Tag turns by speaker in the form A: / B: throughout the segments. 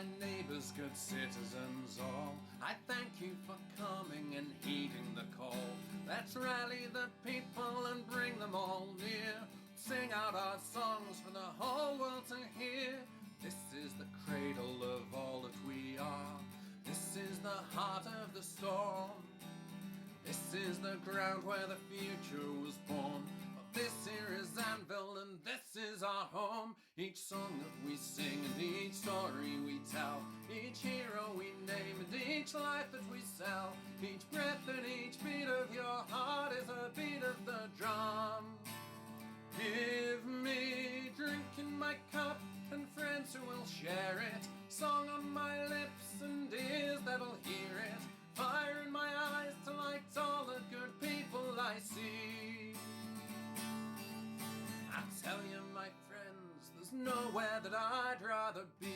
A: my neighbours, good citizens all, I thank you for coming and heeding the call. Let's rally the people and bring them all near. Sing out our songs for the whole world to hear. This is the cradle of all that we are. This is the heart of the storm. This is the ground where the future was born. This here is Anvil and this is our home. Each song that we sing and each story we tell, each hero we name and each life that we sell, each breath and each beat of your heart is a beat of the drum. Give me drink in my cup and friends who will share it, song on my lips and ears that'll hear it, fire in my eyes to light all the good people I see. I tell you, my friends, there's nowhere that I'd rather be.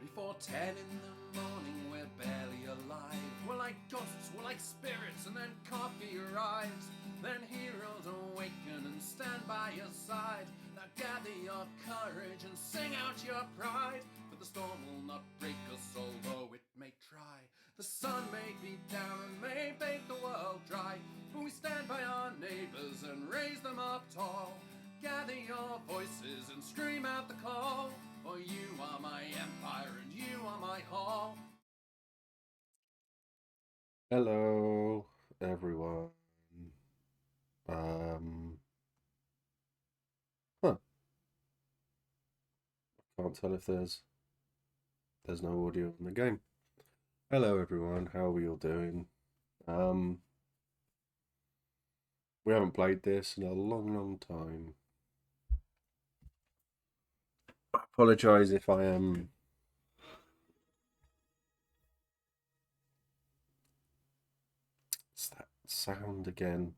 A: Before 10 in the morning, we're barely alive. We're like ghosts, we're like spirits, and then coffee arrives. Then heroes awaken and stand by your side. Now gather your courage and sing out your pride. For the storm will not break us, although it may try. The sun may beat down and may bake the world dry, but we stand by our neighbours and raise them up tall. Gather your voices and scream out the call, for you are my empire and you are my hall.
B: Hello, everyone. Um, huh. Can't tell if there's no audio in the game. Hello, everyone. How are we all doing? We haven't played this in a long, long time. I apologise if I am it's that sound again.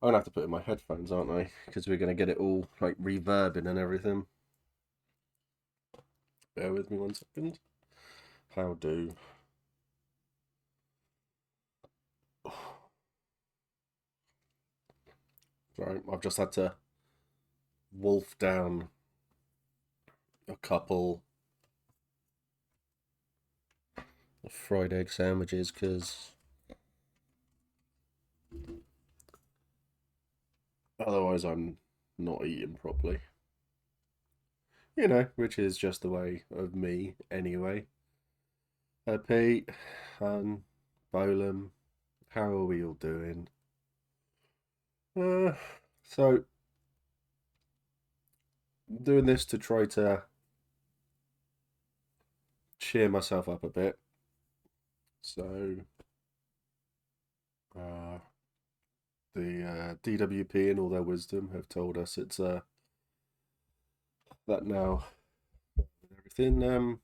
B: I'm gonna have to put in my headphones, aren't I? Because we're gonna get it all like reverbing and everything. Bear with me 1 second. How do? Sorry, I've just had to wolf down a couple of fried egg sandwiches because otherwise I'm not eating properly. You know, which is just the way of me anyway. Pete and Bolam, how are we all doing? So doing this to try to cheer myself up a bit. So the DWP and all their wisdom have told us it's that now everything that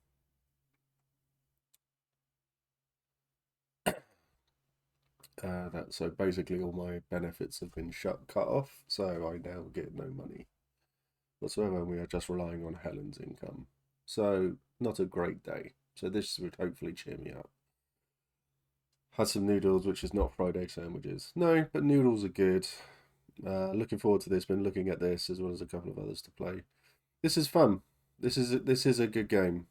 B: so basically all my benefits have been cut off, so I now get no money whatsoever, and we are just relying on Helen's income. So not a great day. So this would hopefully cheer me up. Had some noodles, which is not fried egg sandwiches. No, but noodles are good. Looking forward to this. Been looking at this as well as a couple of others to play. This is fun. This is a good game.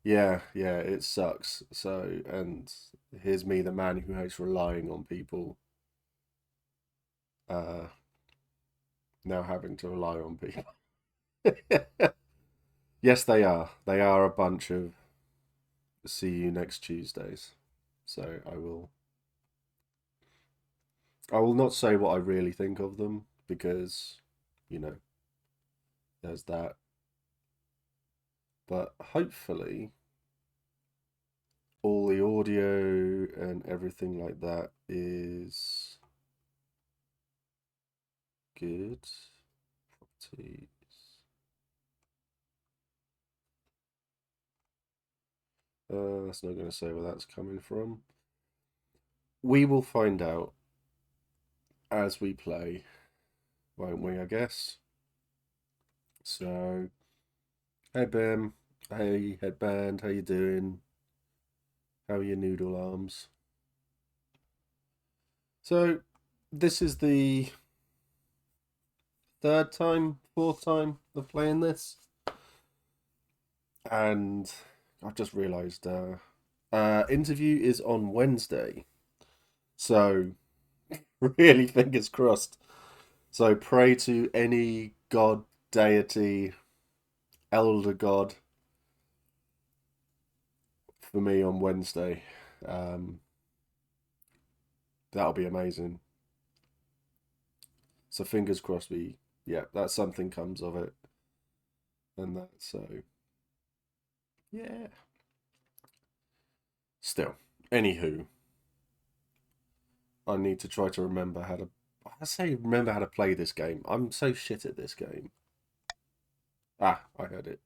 B: Yeah, it sucks. So, and here's me, the man who hates relying on people, uh, now having to rely on people. Yes, they are. They are a bunch of see you next Tuesdays. So I will not say what I really think of them because, you know, there's that. But hopefully all the audio and everything like that is good. Properties. That's not going to say where that's coming from. We will find out as we play, won't we, I guess? So, hey Bim, hey Headband, how you doing? How are your noodle arms? So, this is the third time, fourth time of playing this. And I've just realised interview is on Wednesday. So really fingers crossed. So pray to any god, deity, elder god for me on Wednesday. Um, that'll be amazing. So fingers crossed that something comes of it. And that, so, yeah. Still, anywho, I need to try to remember how to, I say remember how to play this game. I'm so shit at this game. Ah, I heard it.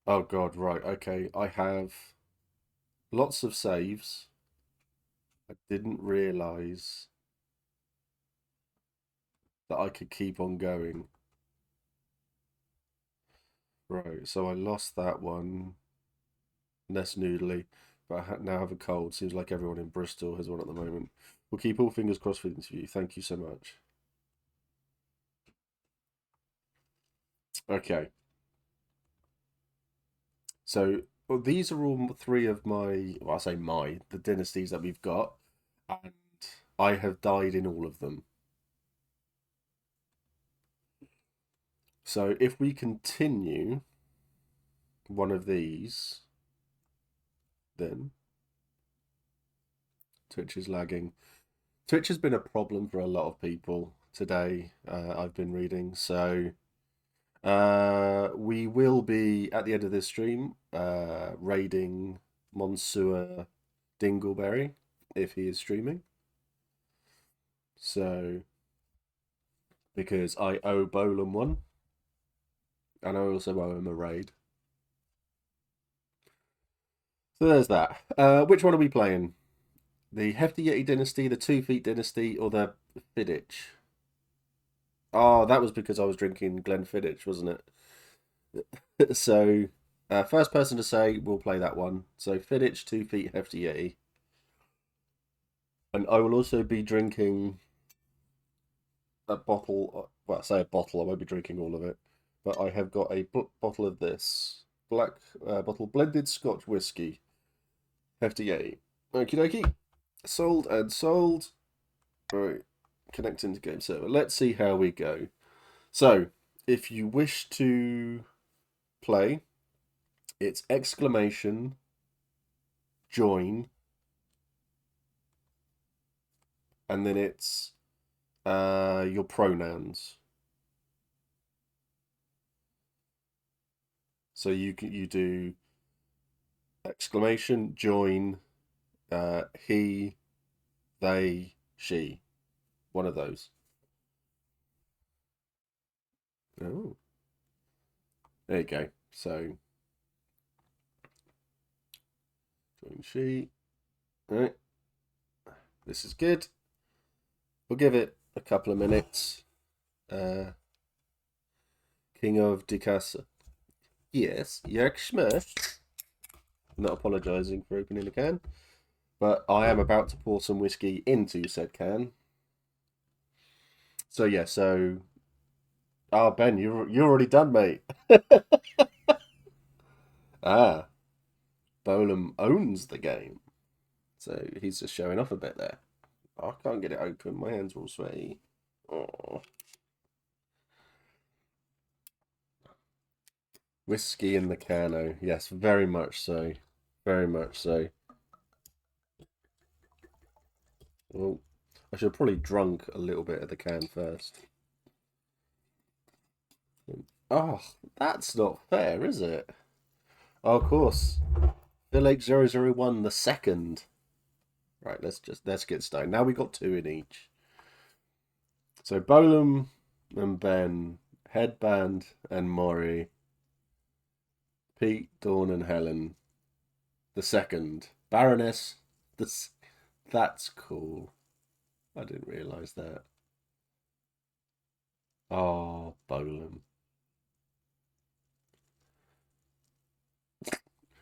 B: Oh God, right, okay. I have lots of saves. I didn't realise that I could keep on going. Right, so I lost that one. Less noodly, but I now have a cold. Seems like everyone in Bristol has one at the moment. We'll keep all fingers crossed for the interview. Thank you so much. Okay. So well, these are all three of my, well, I say the dynasties that we've got, and I have died in all of them. So if we continue one of these, then Twitch is lagging. Twitch has been a problem for a lot of people today. I've been reading, so we will be at the end of this stream raiding Monsieur Dingleberry if he is streaming. So because I owe Bolan one, and I also owe him a raid. So there's that. Which one are we playing? The Hefty Yeti Dynasty, the 2 Feet Dynasty, or the Fiddich? Oh, that was because I was drinking Glenfiddich, wasn't it? So, first person to say, we'll play that one. So, Fiddich, 2 Feet, Hefty Yeti. And I will also be drinking a bottle. Well, I say a bottle, I won't be drinking all of it. But I have got a bottle of this. Black bottle blended Scotch whiskey. Hefty Yeti. Okie dokie. Sold and sold. Right. Connecting to game server. Let's see how we go. So, if you wish to play, it's exclamation join, and then it's your pronouns. So you do exclamation join, he, they, she, one of those. Oh, there you go. So join she. All right, this is good. We'll give it a couple of minutes. King of Dicasa. Yes, Jörg Schmerz. Not apologising for opening the can, but I am about to pour some whiskey into said can. So yeah, so Ben, you're already done, mate. Bolan owns the game, so he's just showing off a bit there. I can't get it open. My hands are all sweaty. Oh. Whiskey in the cano. Yes, very much so. Very much so. Well, I should have probably drunk a little bit of the can first. Oh, that's not fair, is it? Oh, of course. Village 001 the second. Right, let's get started. Now we got two in each. So Bolan and Ben, Headband and Maury, Pete, Dawn and Helen, the second. Baroness, that's cool. I didn't realise that. Oh, Bolan.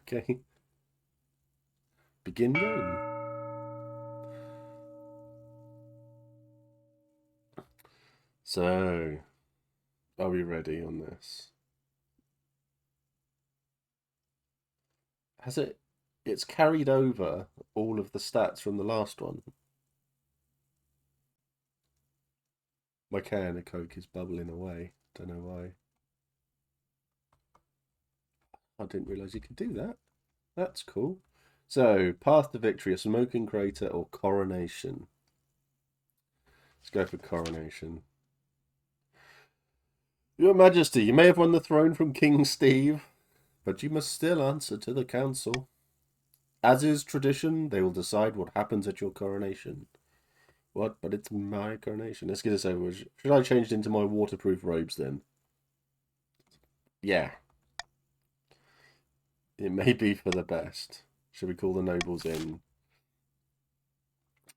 B: Okay. Begin game. So, are we ready on this? Has it? It's carried over all of the stats from the last one. My can of Coke is bubbling away. Don't know why. I didn't realise you could do that. That's cool. So, path to victory, a smoking crater or coronation. Let's go for coronation. Your Majesty, you may have won the throne from King Steve, but you must still answer to the council. As is tradition, they will decide what happens at your coronation. What? But it's my coronation. Let's get this over with. Should I change it into my waterproof robes then? Yeah. It may be for the best. Should we call the nobles in?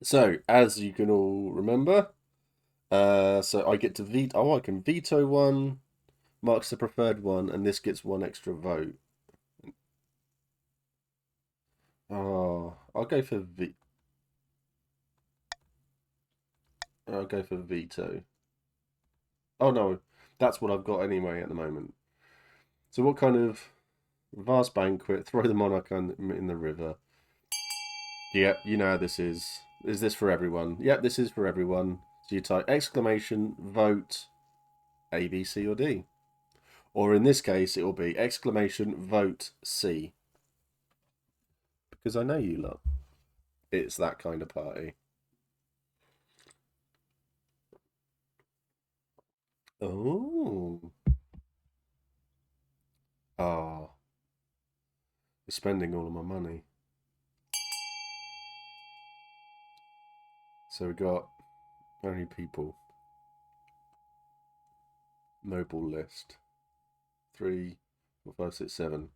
B: So, as you can all remember, so I get to veto. Oh, I can veto one, marks the preferred one, and this gets one extra vote. Oh, I'll go for veto. Oh no, that's what I've got anyway at the moment. So what kind of vast banquet? Throw the monarch in the river. Yep, you know how this is. Is this for everyone? Yep, this is for everyone. So you type exclamation vote A, B, C, or D. Or in this case, it will be exclamation vote C. Because I know you lot. It's that kind of party. Oh. Ah. You're spending all of my money. So we got how many people? Noble list. 3, 4, 5, 6, 7.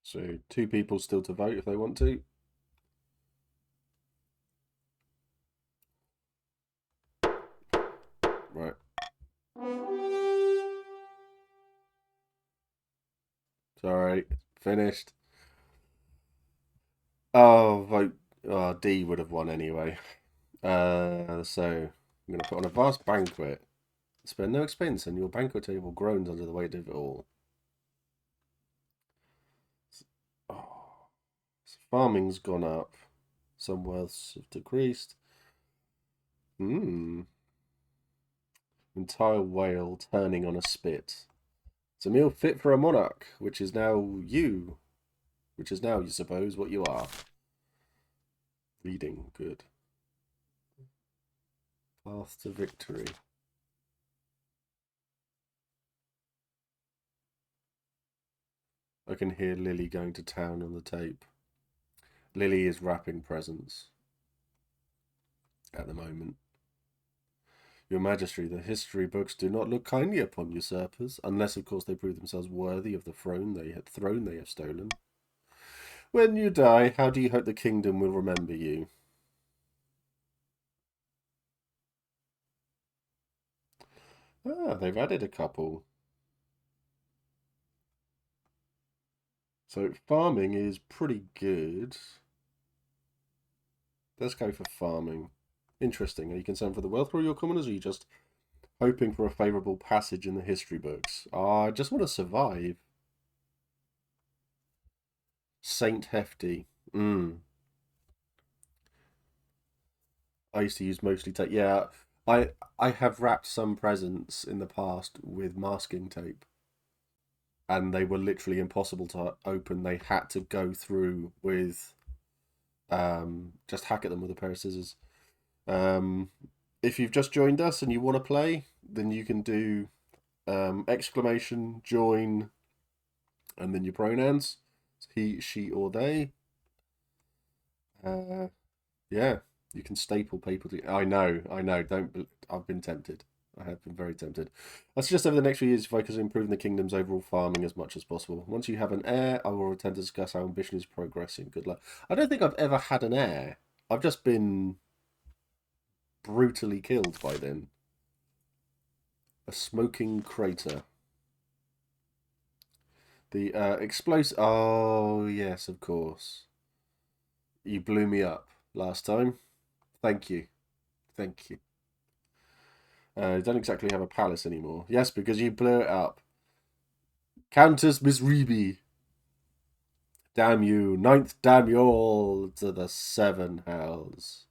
B: So 2 people still to vote if they want to. Right. Sorry. Finished. Oh, vote. Oh, D would have won anyway. So I'm going to put on a vast banquet. Spend no expense, and your banquet table groans under the weight of it all. Oh, so farming's gone up. Some wealths have decreased. Entire whale turning on a spit. It's a meal fit for a monarch, which is now you. Which is now, you suppose, what you are. Reading, good. Path to victory. I can hear Lily going to town on the tape. Lily is wrapping presents at the moment. Your Majesty, the history books do not look kindly upon usurpers, unless, of course, they prove themselves worthy of the throne they have stolen. When you die, how do you hope the kingdom will remember you? Ah, they've added a couple. So farming is pretty good. Let's go for farming. Interesting. Are you concerned for the wealth of your commoners, or are you just hoping for a favourable passage in the history books? I just want to survive. Saint Hefty. I used to use mostly tape. Yeah, I have wrapped some presents in the past with masking tape, and they were literally impossible to open. They had to go through with just hack at them with a pair of scissors. If you've just joined us and you want to play, then you can do exclamation join and then your pronouns, he, she, or they. Yeah, you can staple paper to. I know. Don't. I've been tempted. I have been very tempted. I suggest over the next few years, focus on improving the kingdom's overall farming as much as possible. Once you have an heir, I will return to discuss how ambition is progressing. Good luck. I don't think I've ever had an heir. I've just been brutally killed by them. A smoking crater. The explosive. Oh, yes, of course. You blew me up last time. Thank you. Thank you. You don't exactly have a palace anymore. Yes, because you blew it up. Countess Miss Reby. Damn you. Ninth, damn you all to the seven hells.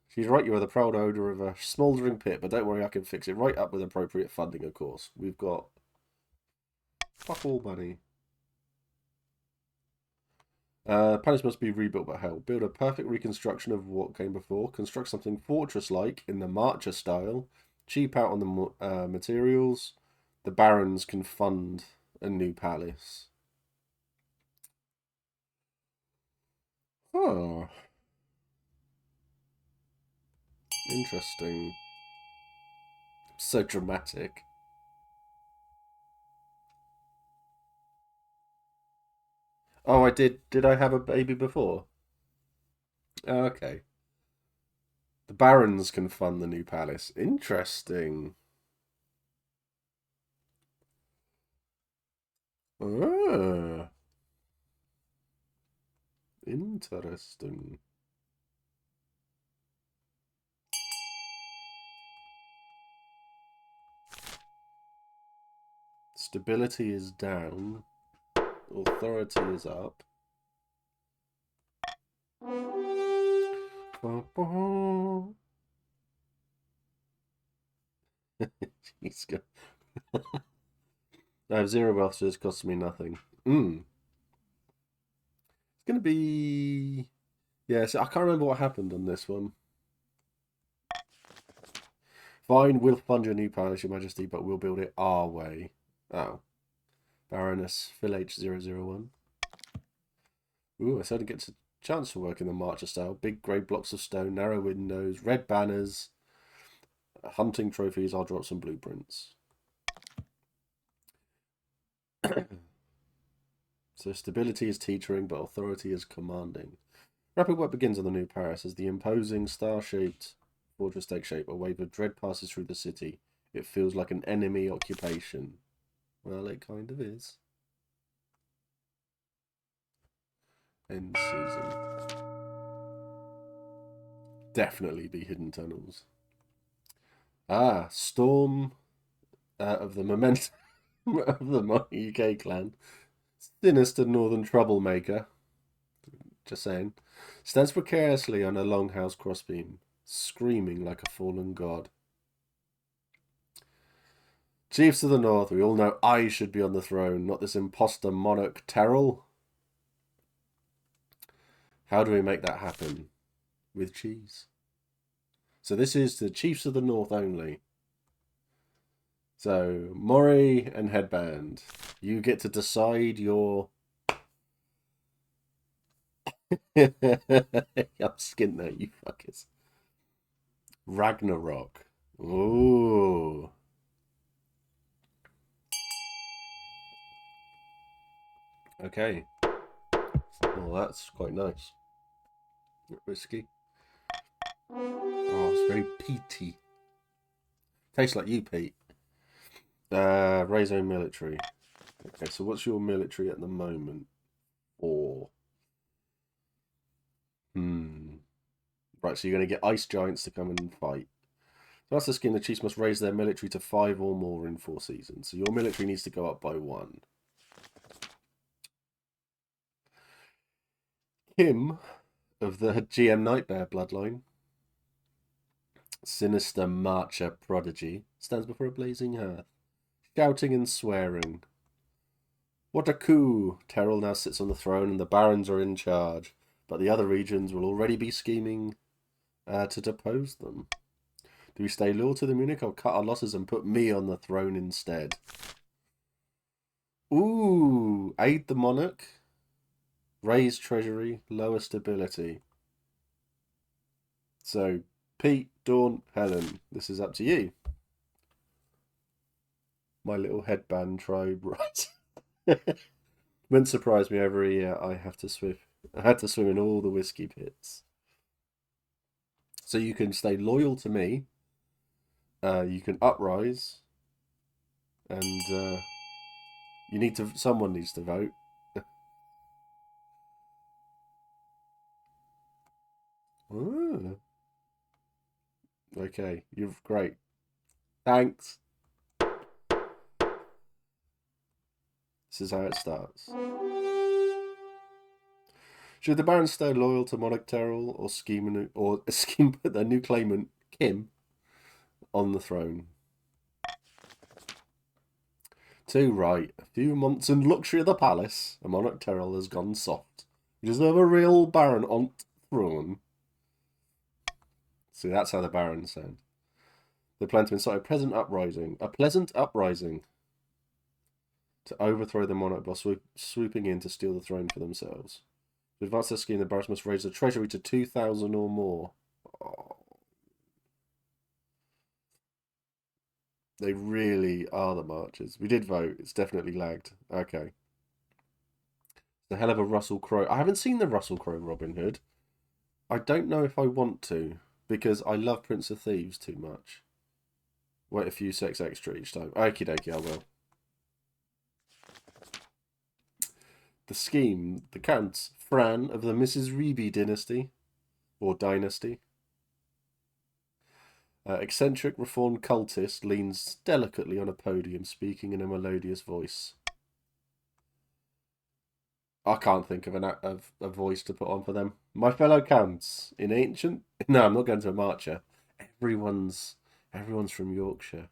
B: She's right, you are the proud owner of a smouldering pit, but don't worry, I can fix it right up with appropriate funding, of course. We've got fuck all money. Palace must be rebuilt by hell. Build a perfect reconstruction of what came before. Construct something fortress-like in the Marcher style. Cheap out on the materials. The barons can fund a new palace. Oh. Interesting. So dramatic. Oh, I did. Did I have a baby before? Oh, okay. The barons can fund the new palace. Interesting. Ah, interesting. Stability is down. Authority is up. He's good. I have 0 wealth, so it's costing me nothing. It's going to be... Yeah, so I can't remember what happened on this one. Fine, we'll fund your new palace, your majesty, but we'll build it our way. Oh. Baroness Phil H001. Ooh, I certainly get a chance to work in the Marcher style. Big grey blocks of stone, narrow windows, red banners, hunting trophies. I'll drop some blueprints. So stability is teetering, but authority is commanding. Rapid work begins on the new Paris as the imposing star-shaped fortress-like shape. A wave of dread passes through the city. It feels like an enemy occupation. Well, it kind of is. End season. Definitely the hidden tunnels. Ah, storm of the momentum of the UK clan. Sinister northern troublemaker. Just saying. Stands precariously on a longhouse crossbeam, screaming like a fallen god. Chiefs of the North, we all know I should be on the throne, not this imposter monarch Terrell. How do we make that happen? With cheese. So this is the Chiefs of the North only. So, Mori and Headband, you get to decide your... I'm skint there, you fuckers. Ragnarok. Ooh. Okay. Well, that's quite nice. Whiskey. Oh, it's very peaty. Tastes like you, Pete. Razo military. Okay, so what's your military at the moment? 4. Right, so you're going to get ice giants to come and fight. So that's the skin. The chiefs must raise their military to 5 or more in 4 seasons. So your military needs to go up by 1. Kim of the GM Nightmare bloodline, sinister marcher prodigy, stands before a blazing hearth, shouting and swearing. What a coup! Terrell now sits on the throne and the barons are in charge, but the other regions will already be scheming to depose them. Do we stay loyal to the Munich or cut our losses and put me on the throne instead? Ooh, aid the monarch, raise treasury, lower stability. So, Pete, Dawn, Helen, this is up to you. My little headband tribe, right? Wouldn't surprise me every year I have to swim. I had to swim in all the whiskey pits. So you can stay loyal to me. You can uprise, and you need to. Someone needs to vote. Okay, you're great. Thanks. This is how it starts. Should the Barons stay loyal to Monarch Terrell or scheme put their new claimant, Kim, on the throne? Too right. A few months in luxury of the palace, and Monarch Terrell has gone soft. We deserve a real Baron on throne. See, that's how the Barons sound. They plan to incite a pleasant uprising to overthrow the monarch by swooping in to steal the throne for themselves. To advance their scheme, the Barons must raise the treasury to 2,000 or more. Oh. They really are the Marchers. We did vote. It's definitely lagged. Okay. The hell of a Russell Crowe. I haven't seen the Russell Crowe Robin Hood. I don't know if I want to, because I love Prince of Thieves too much. Wait a few seconds extra each time. Okie dokie, I will. The scheme, the Count Fran of the Mrs. Reeby dynasty, or dynasty. Eccentric reformed cultist leans delicately on a podium, speaking in a melodious voice. I can't think of a voice to put on for them. My fellow Counts in ancient. No, I'm not going to a marcher. Everyone's from Yorkshire.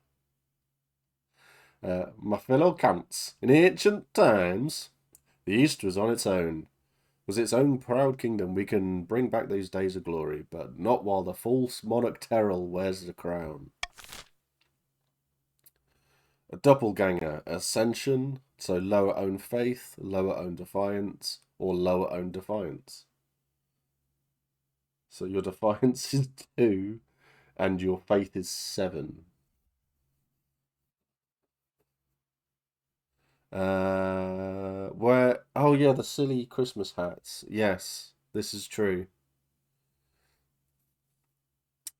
B: My fellow Counts in ancient times, the East was on its own. Was its own proud kingdom. We can bring back those days of glory, but not while the false monarch Terrell wears the crown. A doppelganger, ascension, so lower own faith, lower own defiance, or lower own defiance. So your defiance is 2, and your faith is 7. Where? Oh yeah, the silly Christmas hats. Yes, this is true.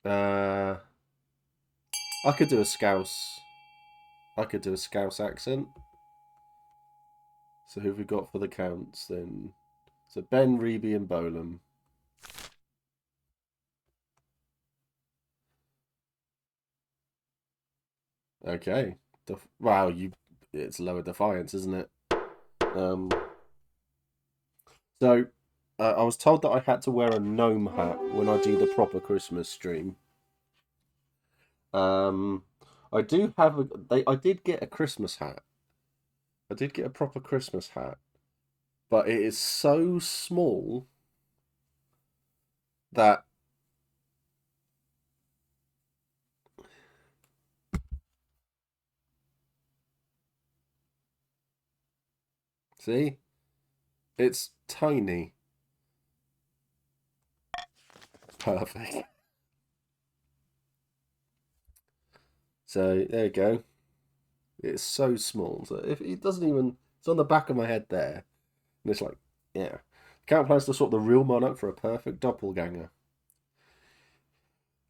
B: I could do a Scouse. I could do a Scouse accent. So who have we got for the Counts then? So Ben, Reeby, and Bolam. Okay. Wow, it's lower defiance, isn't it? So I was told that I had to wear a gnome hat when I do the proper Christmas stream. I do have I did get a Christmas hat. I did get a proper Christmas hat, but it is so small that see, it's tiny. Perfect. So there you go. It's so small. So if it doesn't even, it's on the back of my head there, and it's like, yeah. Count plans to swap the real monarch for a perfect doppelganger.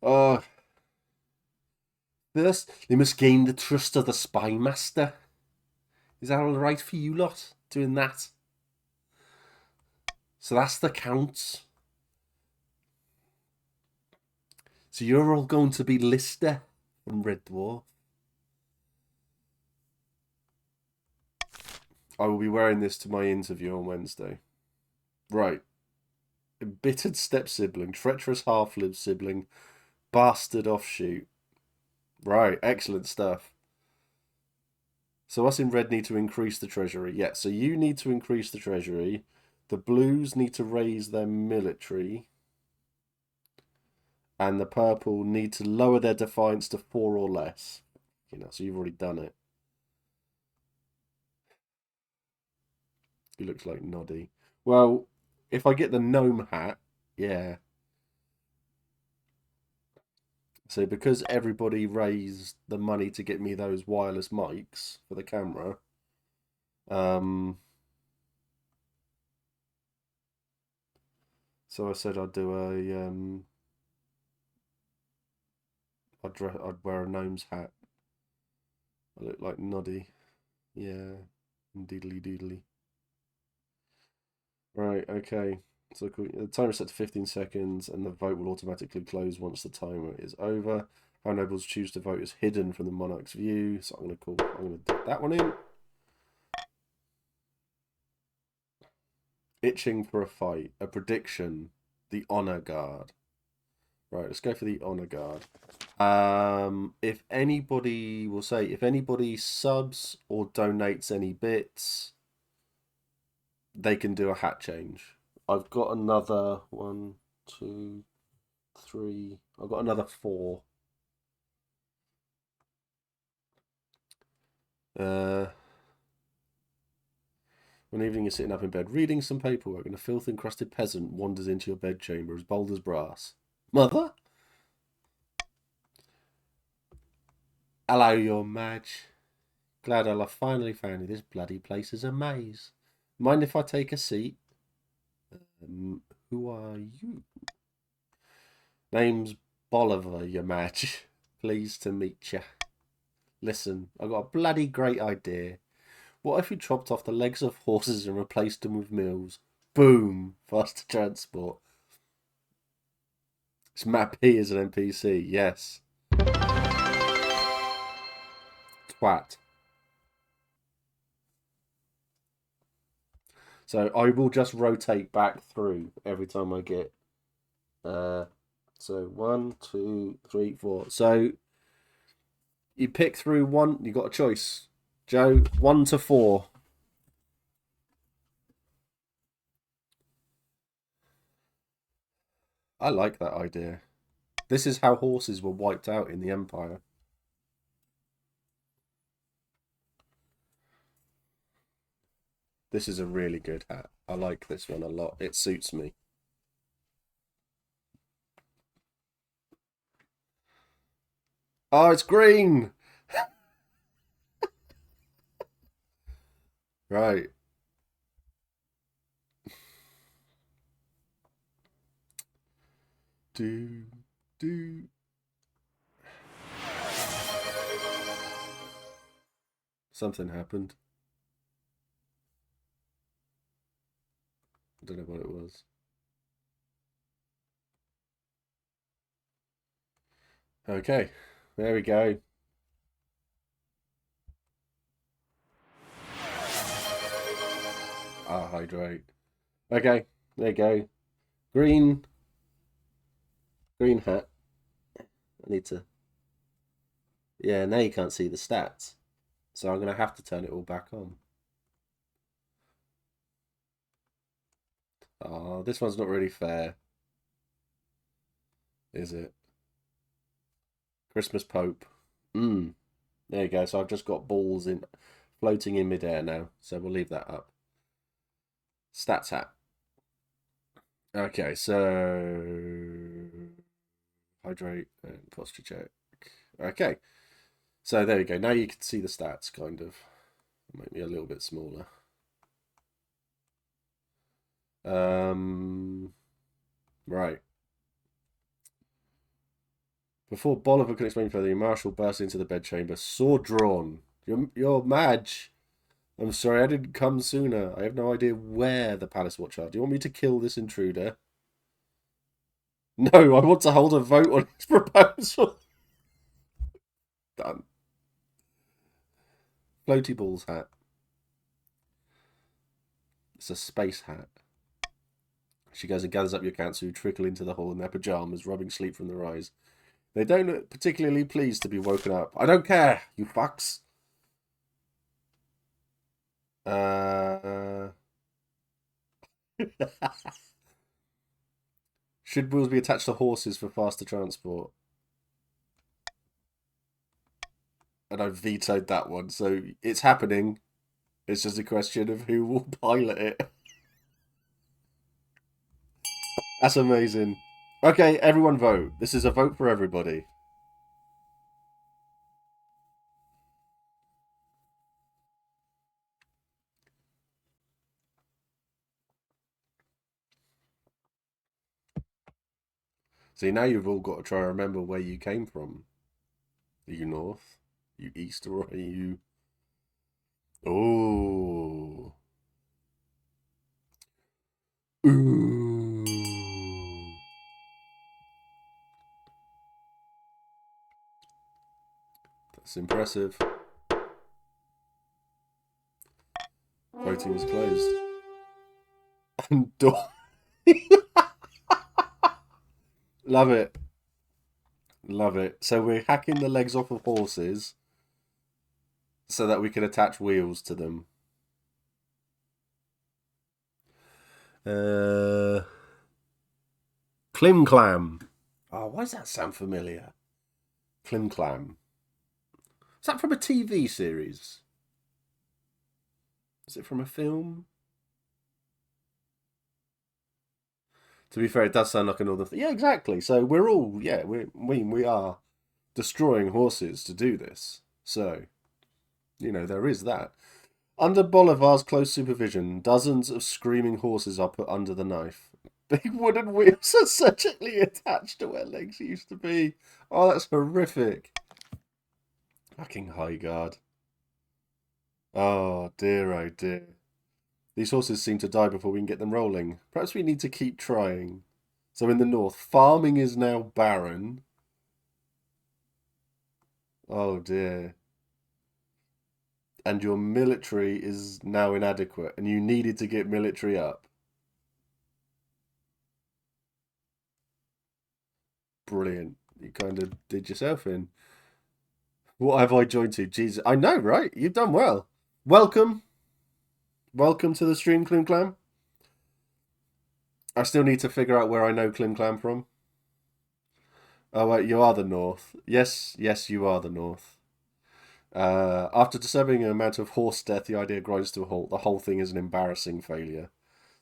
B: First, they must gain the trust of the spy master. Is that all right for you lot doing that? So that's the Counts. So you're all going to be Lister from Red Dwarf. I will be wearing this to my interview on Wednesday. Right. Embittered step sibling, treacherous half-lived sibling, bastard offshoot. Right, excellent stuff. So us in red need to increase the treasury. Yeah, so you need to increase the treasury. The blues need to raise their military. And the purple need to lower their defiance to 4 or less. You know, so you've already done it. He looks like Noddy. Well, if I get the gnome hat, yeah. So because everybody raised the money to get me those wireless mics for the camera, so I said I'd do I'd wear a gnome's hat. I look like Noddy. Yeah. Diddly doodly. Right, okay. So the timer is set to 15 seconds and the vote will automatically close once the timer is over. How nobles choose to vote is hidden from the monarch's view. So I'm going to put that one in. Itching for a fight. A prediction. The honor guard. Right, let's go for the honor guard. If anybody subs or donates any bits, they can do a hat change. I've got another 1, 2, 3. I've got another 4. One evening you're sitting up in bed reading some paperwork and a filth-encrusted peasant wanders into your bedchamber as bold as brass. Mother? Hello, your Madge. Glad I'll have finally found you. This bloody place is a maze. Mind if I take a seat? Who are you? Name's Bolivar, your Madge. Pleased to meet you. Listen, I've got a bloody great idea. What if we chopped off the legs of horses and replaced them with mules? Boom! Faster transport. It's Matt P as an NPC, yes. Twat. So I will just rotate back through every time I get. So 1, 2, 3, 4. So you pick through one. You got a choice, Joe. 1 to 4. I like that idea. This is how horses were wiped out in the Empire. This is a really good hat. I like this one a lot. It suits me. Oh, it's green! Right. Do. Something happened. I don't know what it was. Okay, there we go. Hydrate. Okay, there you go. Green hat. I need to... Yeah, now you can't see the stats. So I'm going to have to turn it all back on. Oh, this one's not really fair. Is it? Christmas Pope. There you go. So I've just got balls floating in midair now. So we'll leave that up. Stats hat. Okay, so hydrate and posture check. Okay, so there we go. Now you can see the stats, kind of. Make me a little bit smaller. Right. Before Bolivar can explain further, the Marshal burst into the bedchamber, sword drawn. You're Madge. I'm sorry I didn't come sooner. I have no idea where the Palace Watch are. Do you want me to kill this intruder? No, I want to hold a vote on his proposal. Done. Floaty Balls hat. It's a space hat. She goes and gathers up your council who trickle into the hall in their pajamas, rubbing sleep from their eyes. They don't look particularly pleased to be woken up. I don't care, you fucks. Should wheels be attached to horses for faster transport? And I vetoed that one, so it's happening. It's just a question of who will pilot it. That's amazing. Okay, everyone vote. This is a vote for everybody. See, now you've all got to try and remember where you came from. Are you north? Are you east, or are you... Oh. Ooh. That's impressive. Voting is closed. And love it. Love it. So we're hacking the legs off of horses so that we can attach wheels to them. Klimklam. Oh, why does that sound familiar? Klimklam. Is that from a TV series? Is it from a film? To be fair, it does sound like a northern thing. Yeah, exactly. So we're all, yeah, we are destroying horses to do this. So, you know, there is that. Under Bolivar's close supervision, dozens of screaming horses are put under the knife. Big wooden wheels are surgically attached to where legs used to be. Oh, that's horrific. Fucking High Guard. Oh dear, oh dear. These horses seem to die before we can get them rolling. Perhaps we need to keep trying. So in the north, farming is now barren. Oh dear. And your military is now inadequate, and you needed to get military up. Brilliant. You kind of did yourself in. What have I joined to? Jesus, I know, right? You've done well. Welcome. Welcome to the stream, Klimklam. I still need to figure out where I know Klimklam from. Oh, wait, you are the North. Yes, you are the North. After disturbing an amount of horse death, the idea grinds to a halt. The whole thing is an embarrassing failure.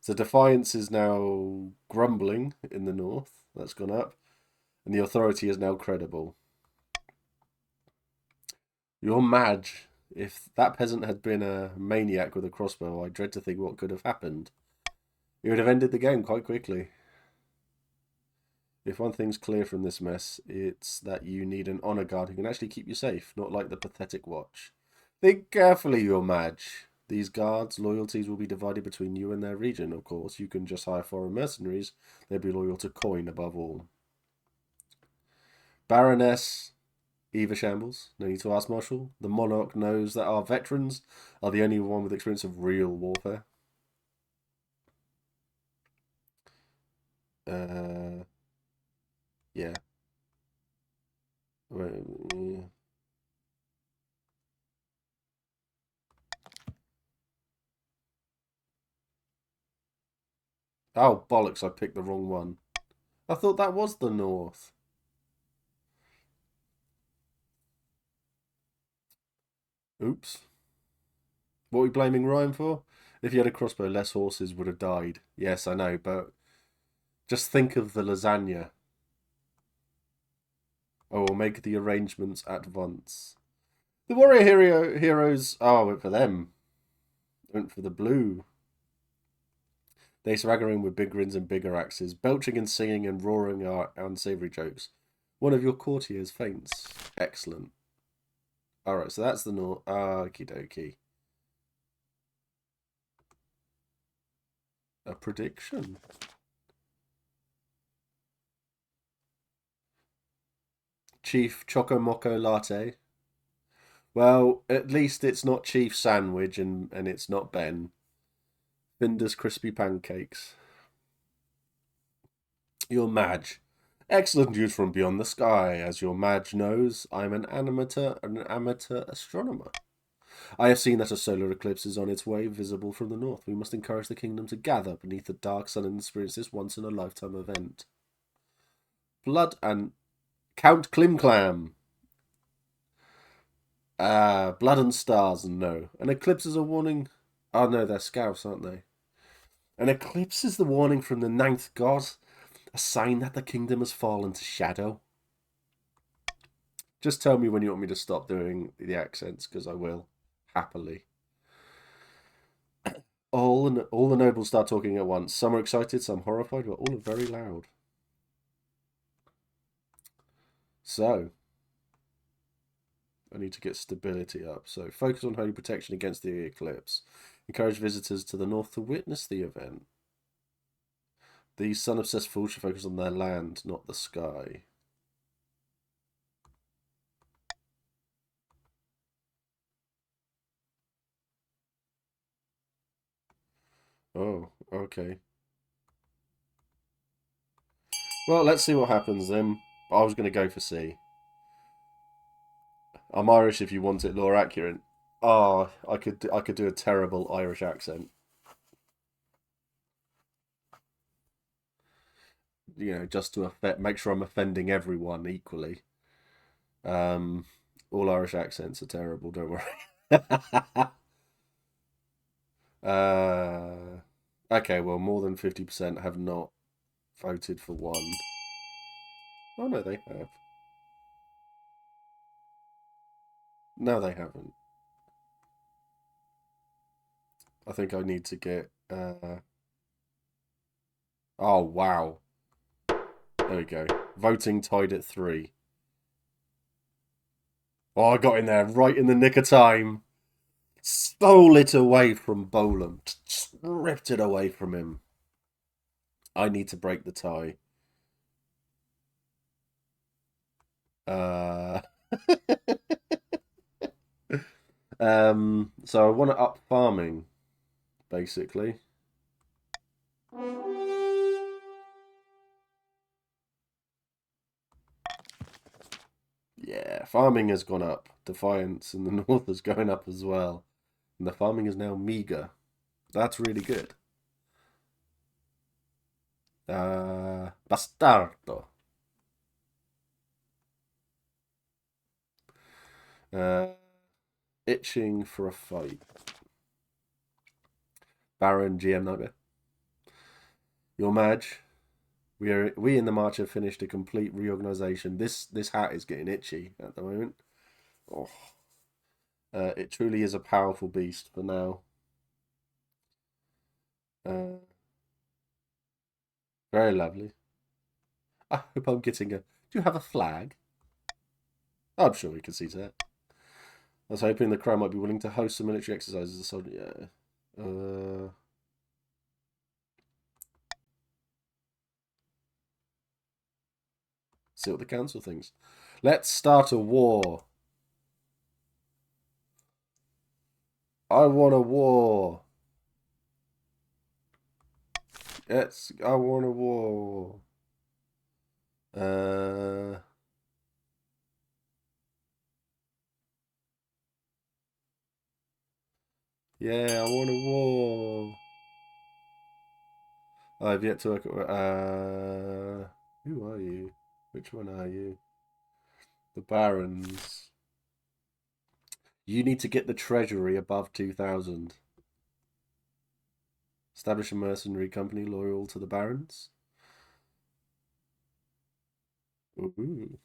B: So Defiance is now grumbling in the North. That's gone up. And the authority is now credible. You're Madge. If that peasant had been a maniac with a crossbow, I dread to think what could have happened. It would have ended the game quite quickly. If one thing's clear from this mess, it's that you need an honor guard who can actually keep you safe, not like the pathetic watch. Think carefully, your Madge. These guards' loyalties will be divided between you and their region, of course. You can just hire foreign mercenaries. They'll be loyal to coin above all. Baroness Eva Shambles. No need to ask, Marshal. The monarch knows that our veterans are the only one with experience of real warfare. Yeah. Oh, bollocks, I picked the wrong one. I thought that was the North. Oops. What are we blaming Ryan for? If you had a crossbow, less horses would have died. Yes, I know, but just think of the lasagna. Oh, we'll make the arrangements at once. The warrior heroes... Oh, I went for them. Went for the blue. They swagger in with big grins and bigger axes, belching and singing and roaring our unsavory jokes. One of your courtiers faints. Excellent. Alright, so that's the North. Okie dokie. A prediction. Chief Choco Moco Latte. Well, at least it's not Chief Sandwich and it's not Ben. Binder's Crispy Pancakes. Your Madge. Excellent news from beyond the sky. As your Madge knows, I'm an amateur astronomer. I have seen that a solar eclipse is on its way, visible from the north. We must encourage the kingdom to gather beneath the dark sun and experience this once-in-a-lifetime event. Blood and... Count Klimklam. Blood and stars, no. An eclipse is a warning... Oh no, they're scouts, aren't they? An eclipse is the warning from the ninth god. A sign that the kingdom has fallen to shadow. Just tell me when you want me to stop doing the accents, because I will. Happily. All the nobles start talking at once. Some are excited, some horrified, but all are very loud. So, I need to get stability up. So, focus on holy protection against the eclipse. Encourage visitors to the north to witness the event. These sun-obsessed fools should focus on their land, not the sky. Oh, okay. Well, let's see what happens then. I was going to go for C. I'm Irish if you want it more accurate. Oh, I could do a terrible Irish accent. You know, just to make sure I'm offending everyone equally. Um, all Irish accents are terrible. Don't worry. Okay. Well, more than 50% have not voted for one. Oh no, they have. No, they haven't. I think I need to get. Oh wow. There we go. Voting tied at 3. Oh, I got in there right in the nick of time. Stole it away from Bolam. Just ripped it away from him. I need to break the tie. Uh, so I want to up farming, basically. Yeah, farming has gone up. Defiance in the north is going up as well. And the farming is now meager. That's really good. Bastardo. Itching for a fight. Baron GM Nugget. Your Madge. We in the March have finished a complete reorganization. This hat is getting itchy at the moment. Oh. It truly is a powerful beast for now. Very lovely. I hope I'm getting a... Do you have a flag? I'm sure we can see that. I was hoping the Crown might be willing to host some military exercises. So, yeah. See what the council thinks. Let's start a war. I want a war. I want a war. Yeah, I want a war. I've yet to work. Who are you? Which one are you? The Barons. You need to get the treasury above 2,000. Establish a mercenary company loyal to the Barons. Ooh.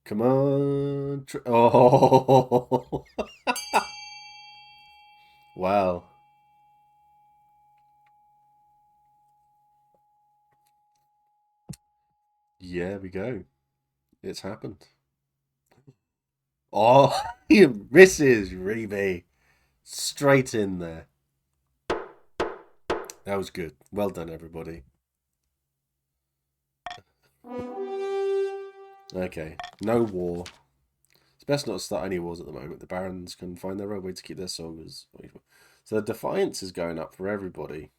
B: Come on. Oh. Wow. Yeah, we go. It's happened. Oh, he misses, Reby. Straight in there. That was good. Well done, everybody. Okay, no war. It's best not to start any wars at the moment. The Barons can find their own way to keep their soldiers. So the Defiance is going up for everybody.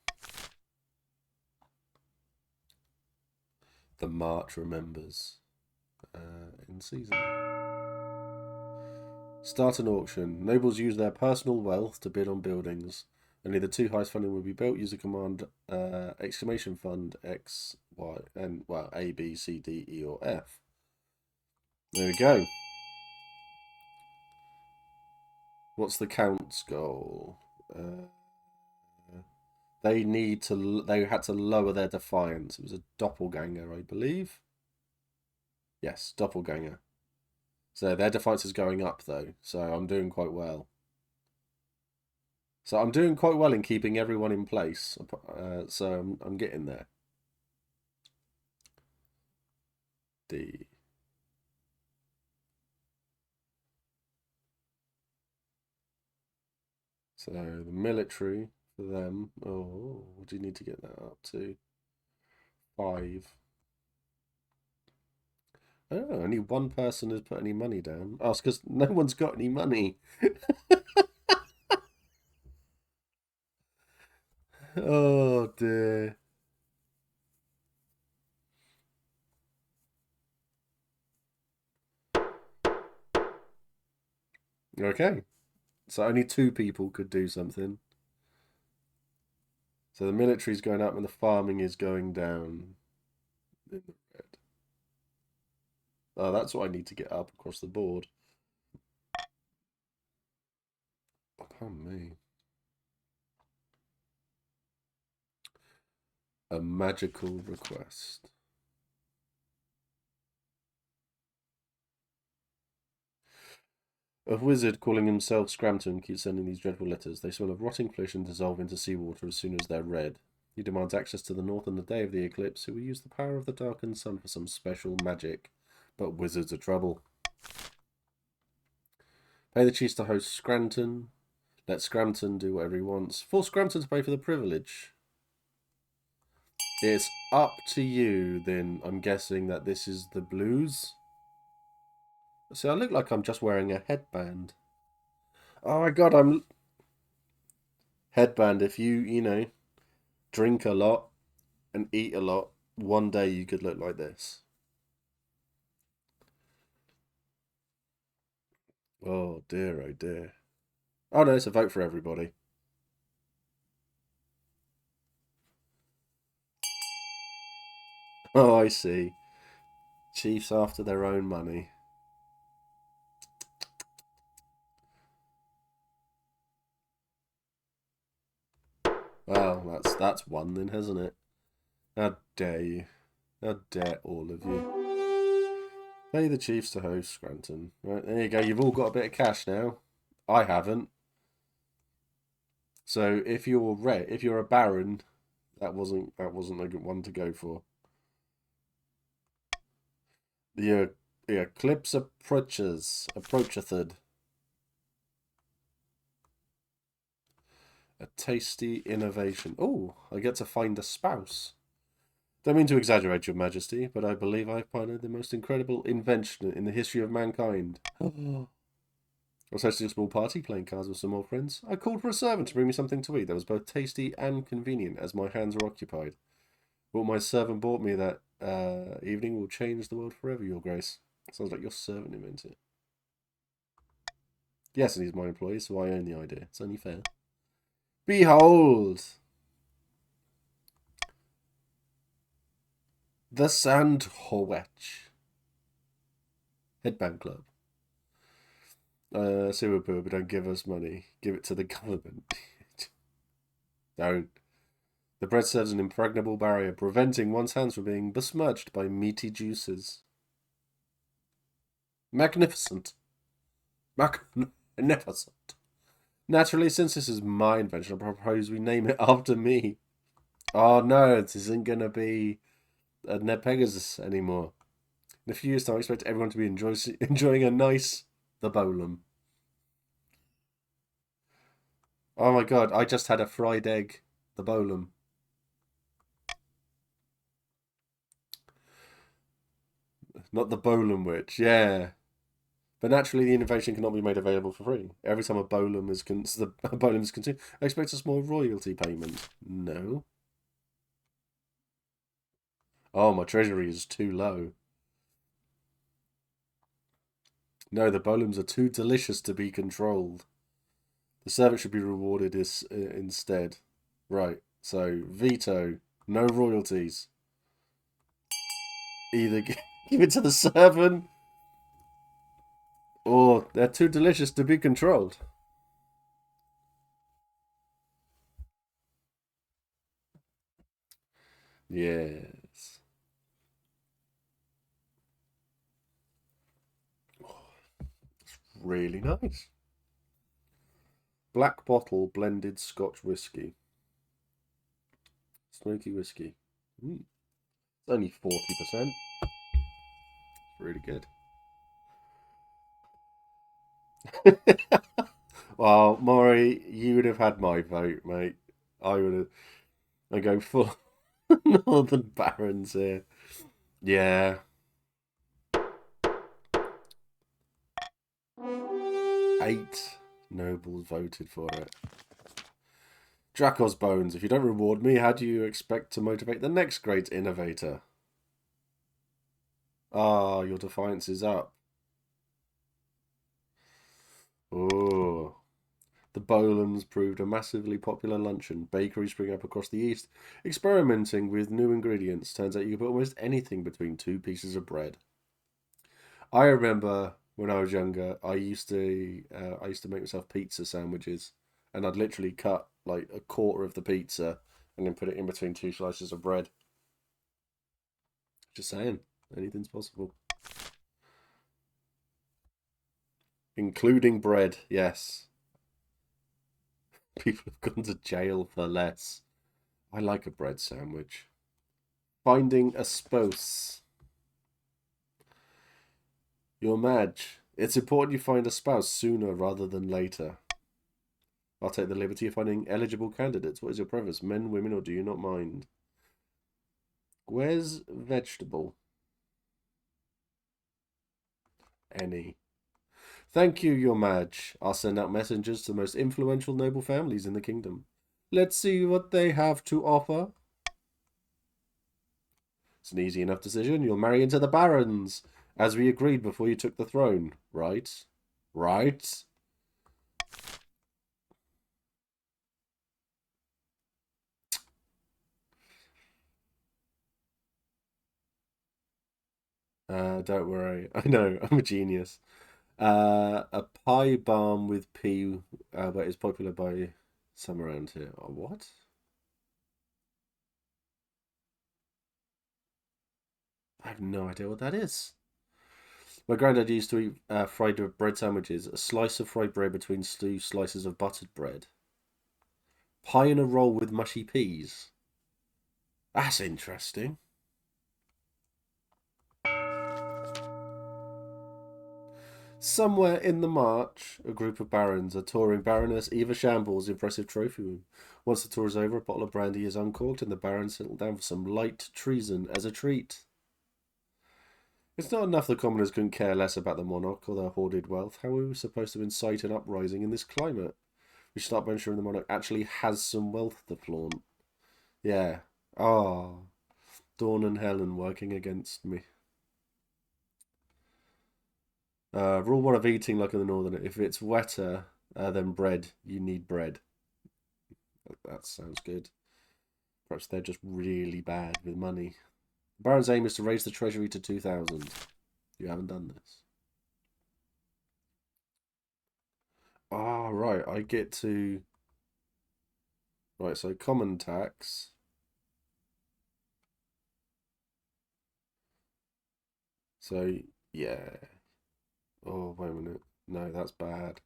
B: The March remembers. In season. Start an auction. Nobles use their personal wealth to bid on buildings. Only the 2 highest funding will be built. Use the command exclamation fund X, Y, and well A, B, C, D, E, or F. There we go. What's the count's goal? They had to lower their defiance. It was a doppelganger, I believe. Yes, doppelganger. So their defiance is going up though, so I'm doing quite well. So I'm doing quite well in keeping everyone in place. So I'm getting there. D. So the military for them. Oh, what do you need to get that up to? 5. Oh, only one person has put any money down. Oh, it's because no one's got any money. Oh dear. Okay. So only 2 people could do something. So the military's going up and the farming is going down. In the red. Oh, that's what I need to get up across the board. Oh me. A magical request. A wizard calling himself Scrampton keeps sending these dreadful letters. They smell of rotting flesh and dissolve into seawater as soon as they're read. He demands access to the north on the day of the eclipse, who will use the power of the darkened sun for some special magic. But wizards are trouble. Pay the chiefs to host Scranton. Let Scrampton do whatever he wants. Force Scrampton to pay for the privilege. It's up to you, then. I'm guessing that this is the blues. See, I look like I'm just wearing a headband. Oh my god, I'm... Headband, if you drink a lot and eat a lot, one day you could look like this. Oh dear, oh dear. Oh no, it's a vote for everybody. Oh, I see. Chiefs after their own money. Well, that's one then, hasn't it? How dare you? How dare all of you? Pay the chiefs to host Scranton. Right, there you go. You've all got a bit of cash now. I haven't. So if you're a baron, that wasn't a good one to go for. The eclipse approacheth. A tasty innovation. Oh, I get to find a spouse. Don't mean to exaggerate, Your Majesty, but I believe I've pioneered the most incredible invention in the history of mankind. I was hosting a small party, playing cards with some old friends. I called for a servant to bring me something to eat that was both tasty and convenient, as my hands were occupied. What my servant brought me that evening will change the world forever, Your Grace. Sounds like your servant invented it. Yes, and he's my employee, so I own the idea. It's only fair. Behold! The Sandhorwetch. Headband Club. Sewer poor, but don't give us money. Give it to the government. Don't. The bread serves an impregnable barrier, preventing one's hands from being besmirched by meaty juices. Magnificent. Magnificent. Naturally, since this is my invention, I propose we name it after me. Oh no, this isn't going to be a Ned Pegasus anymore. In a few years' time, I expect everyone to be enjoying a nice The Bolum. Oh my god, I just had a fried egg. The Bolum. Not the Bolum Witch, yeah. But naturally, the innovation cannot be made available for free. Every time a bolum is consumed, I expect a small royalty payment. No. Oh, my treasury is too low. No, the bolums are too delicious to be controlled. The servant should be rewarded instead. Right, so veto. No royalties. Either give it to the servant, or they're too delicious to be controlled. Yes. Really nice. Black bottle blended Scotch whiskey. Smoky whiskey. It's only 40%. Really good. Well, Maury, you would have had my vote, mate. I would have. I go full Northern Barons here. Yeah. 8 nobles voted for it. Dracos Bones, if you don't reward me, how do you expect to motivate the next great innovator? Ah, your defiance is up. Oh. The Bolams proved a massively popular luncheon. Bakeries spring up across the east. Experimenting with new ingredients. Turns out you can put almost anything between two pieces of bread. I remember when I was younger, I used to make myself pizza sandwiches, and I'd literally cut like a quarter of the pizza and then put it in between two slices of bread. Just saying, anything's possible, including bread. Yes, people have gone to jail for less. I like a bread sandwich. Finding a spouse. Your Madge. It's important you find a spouse sooner rather than later. I'll take the liberty of finding eligible candidates. What is your preference? Men, women, or do you not mind? Where's vegetable? Any. Thank you, your Madge. I'll send out messengers to the most influential noble families in the kingdom. Let's see what they have to offer. It's an easy enough decision. You'll marry into the barons, as we agreed before you took the throne. Right? Right? Don't worry. I know, I'm a genius. A pie balm with pea, but is popular by some around here. Oh, what? I have no idea what that is. My granddad used to eat fried bread sandwiches. A slice of fried bread between two slices of buttered bread. Pie in a roll with mushy peas. That's interesting. Somewhere in the march, a group of barons are touring Baroness Eva Shamble's impressive trophy room. Once the tour is over, a bottle of brandy is uncorked and the barons settle down for some light treason as a treat. It's not enough the commoners couldn't care less about the monarch or their hoarded wealth. How are we supposed to incite an uprising in this climate? We should start by ensuring the monarch actually has some wealth to flaunt. Yeah. Ah. Dawn and Helen working against me. Rule one of eating like in the northern. If it's wetter than bread, you need bread. That sounds good. Perhaps they're just really bad with money. The Baron's aim is to raise the treasury to 2,000. You haven't done this. Ah, right. I get to... Right, so common tax. So, yeah. Oh, wait a minute. No, that's bad.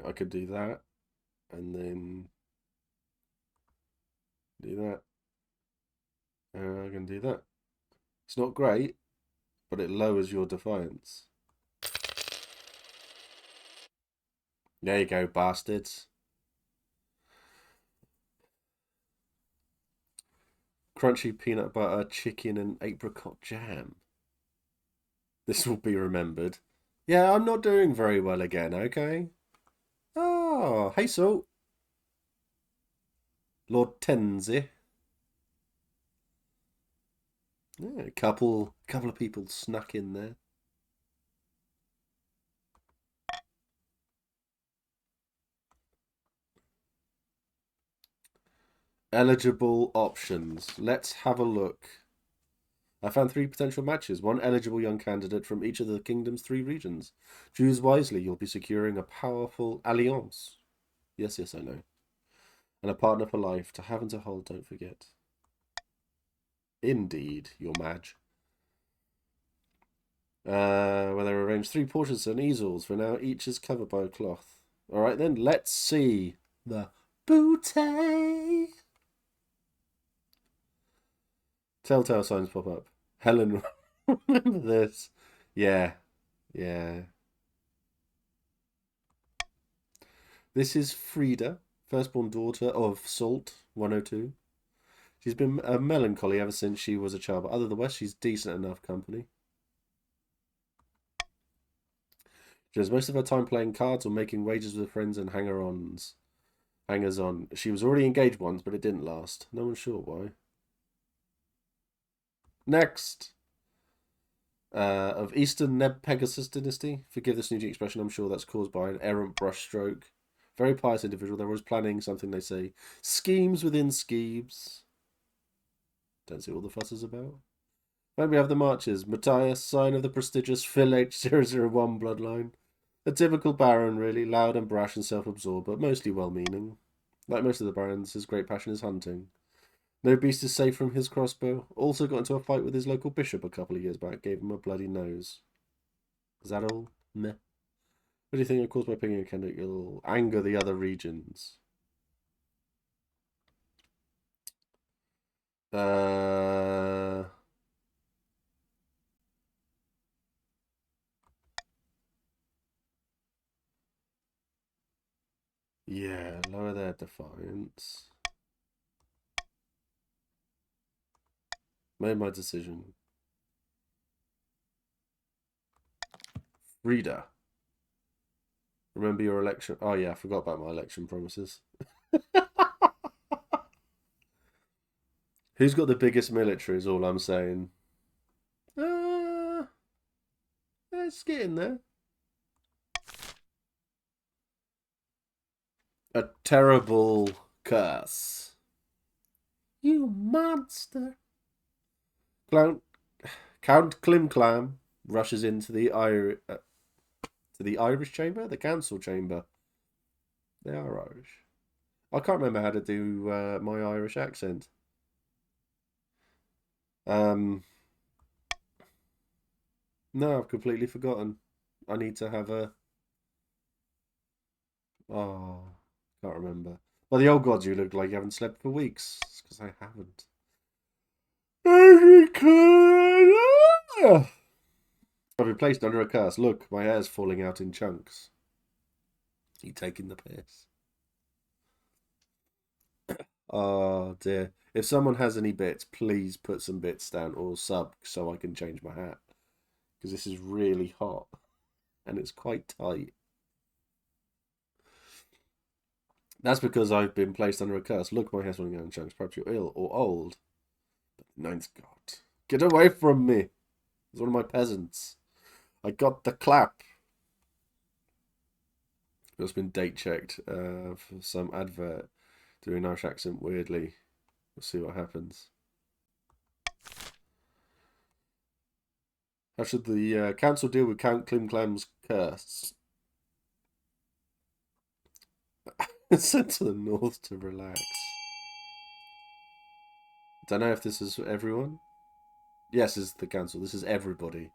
B: I could do that. And then... do that. And I can do that. It's not great, but it lowers your defiance. There you go, bastards. Crunchy peanut butter, chicken, and apricot jam. This will be remembered. Yeah, I'm not doing very well again, okay? Oh, hey, Salt. Lord Tenzi. Yeah, a couple of people snuck in there. Eligible options. Let's have a look. I found 3 potential matches. 1 eligible young candidate from each of the kingdom's 3 regions. Choose wisely. You'll be securing a powerful alliance. Yes, I know. And a partner for life. To have and to hold, don't forget. Indeed, your Madge. Where they arranged 3 portraits and easels. For now, each is covered by a cloth. Alright then, let's see the booty. Telltale signs pop up. Helen, remember this? Yeah. This is Frida, firstborn daughter of Salt 102. She's been melancholy ever since she was a child, but other than the West, she's decent enough company. She has most of her time playing cards or making wagers with friends and hangers on. She was already engaged once, but it didn't last. No one's sure why. Next. Of Eastern Neb Pegasus dynasty. Forgive the snooty expression, I'm sure that's caused by an errant brushstroke. Very pious individual. They were always planning something, they say. Schemes within schemes. Don't see what the fuss is about. Then we have the marches. Matthias, sign of the prestigious Phil H001 bloodline. A typical baron, really. Loud and brash and self-absorbed, but mostly well-meaning. Like most of the barons, his great passion is hunting. No beast is safe from his crossbow. Also got into a fight with his local bishop a couple of years back. Gave him a bloody nose. Is that all? Meh. What do you think, of course, by picking a candidate, you'll anger the other regions? Yeah, lower their defiance. Made my decision. Reader. Remember your election. Oh, yeah, I forgot about my election promises. Who's got the biggest military is all I'm saying. Let's get in there. A terrible curse. You monster. Count Klimklam rushes into the Irish chamber, the council chamber. They are Irish. I can't remember how to do my Irish accent. No, I've completely forgotten. I need to have a... Oh, can't remember. By the old gods, you look like you haven't slept for weeks. It's because I haven't. I've been placed under a curse. Look, my hair's falling out in chunks. You taking the piss? Oh dear. If someone has any bits, please put some bits down or sub so I can change my hat. Because this is really hot. And it's quite tight. That's because I've been placed under a curse. Look, my hair's falling out in chunks. Perhaps you're ill or old. But ninth god. Get away from me. It's one of my peasants. I got the clap. It's been date checked for some advert doing an Irish accent weirdly. We'll see what happens. How should the council deal with Count Klimklam's curse? Sent to the north to relax. Don't know if this is everyone. Yes, this is the council. This is everybody.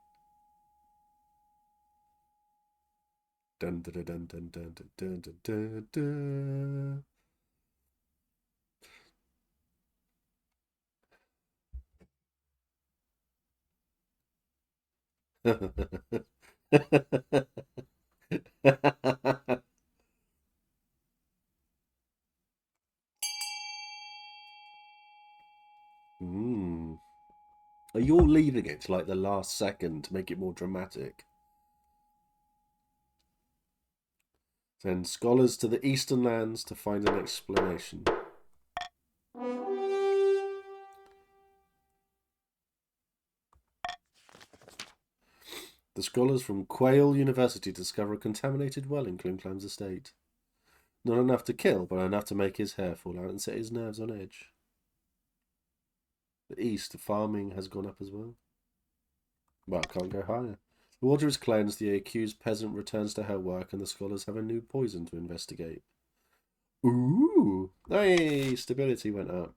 B: Dun dun dun dun dun dun dun dun dun. Are you all leaving it to like the last second to make it more dramatic? Send scholars to the eastern lands to find an explanation. The scholars from Quayle University discover a contaminated well in Klimklam's estate. Not enough to kill, but enough to make his hair fall out and set his nerves on edge. The east, farming has gone up as well. Well, it can't go higher. The water is cleansed, the accused peasant returns to her work, and the scholars have a new poison to investigate. Ooh! Hey, stability went up.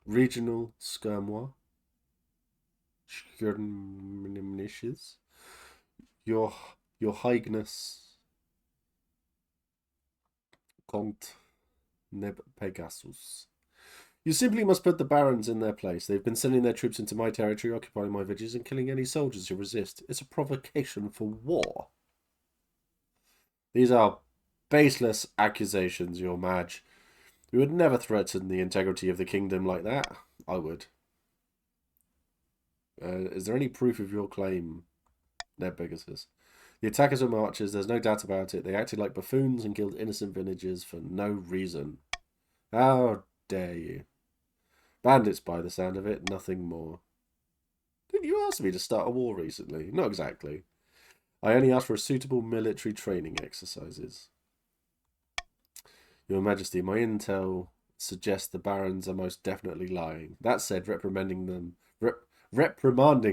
B: Regional skirmois. Skirmishes. Your Highness. Comte Neb Pegasus. You simply must put the barons in their place. They've been sending their troops into my territory, occupying my villages, and killing any soldiers who resist. It's a provocation for war. These are baseless accusations, your Madge. You would never threaten the integrity of the kingdom like that. I would. Is there any proof of your claim, Ned Pegasus? The attackers were marchers, there's no doubt about it. They acted like buffoons and killed innocent villagers for no reason. How dare you? Bandits, by the sound of it, nothing more. Didn't you ask me to start a war recently? Not exactly. I only asked for suitable military training exercises. Your Majesty, my intel suggests the barons are most definitely lying. That said, reprimanding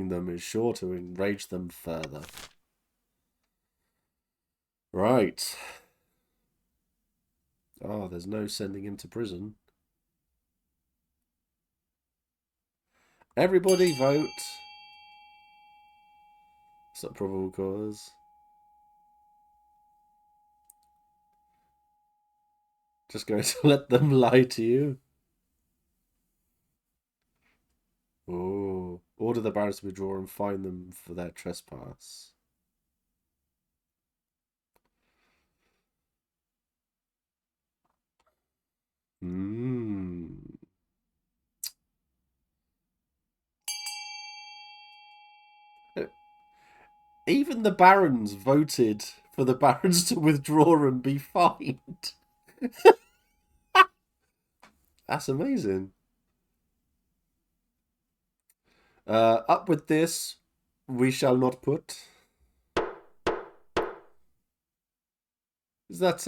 B: them is sure to enrage them further. Right. Oh, there's no sending him to prison. Everybody vote. It's not probable cause. Just going to let them lie to you. Oh. Order the barons to withdraw and fine them for their trespass. Even the barons voted for the barons to withdraw and be fined. That's amazing. Up with this, we shall not put. Is that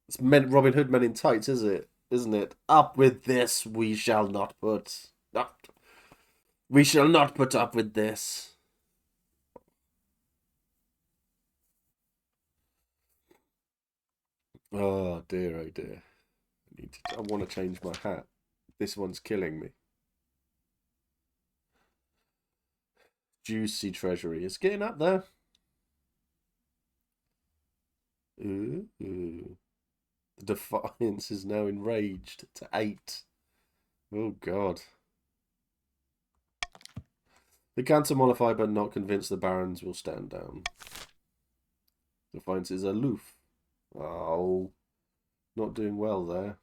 B: it's Robin Hood Men in Tights, is it? Isn't it? Up with this, we shall not put. We shall not put up with this. Oh dear, oh dear. I want to change my hat. This one's killing me. Juicy treasury. It's getting up there. Ooh. The Defiance is now enraged to 8. Oh god. The Cantor mollify but not convinced the barons will stand down. Defiance is aloof. Oh. Not doing well there.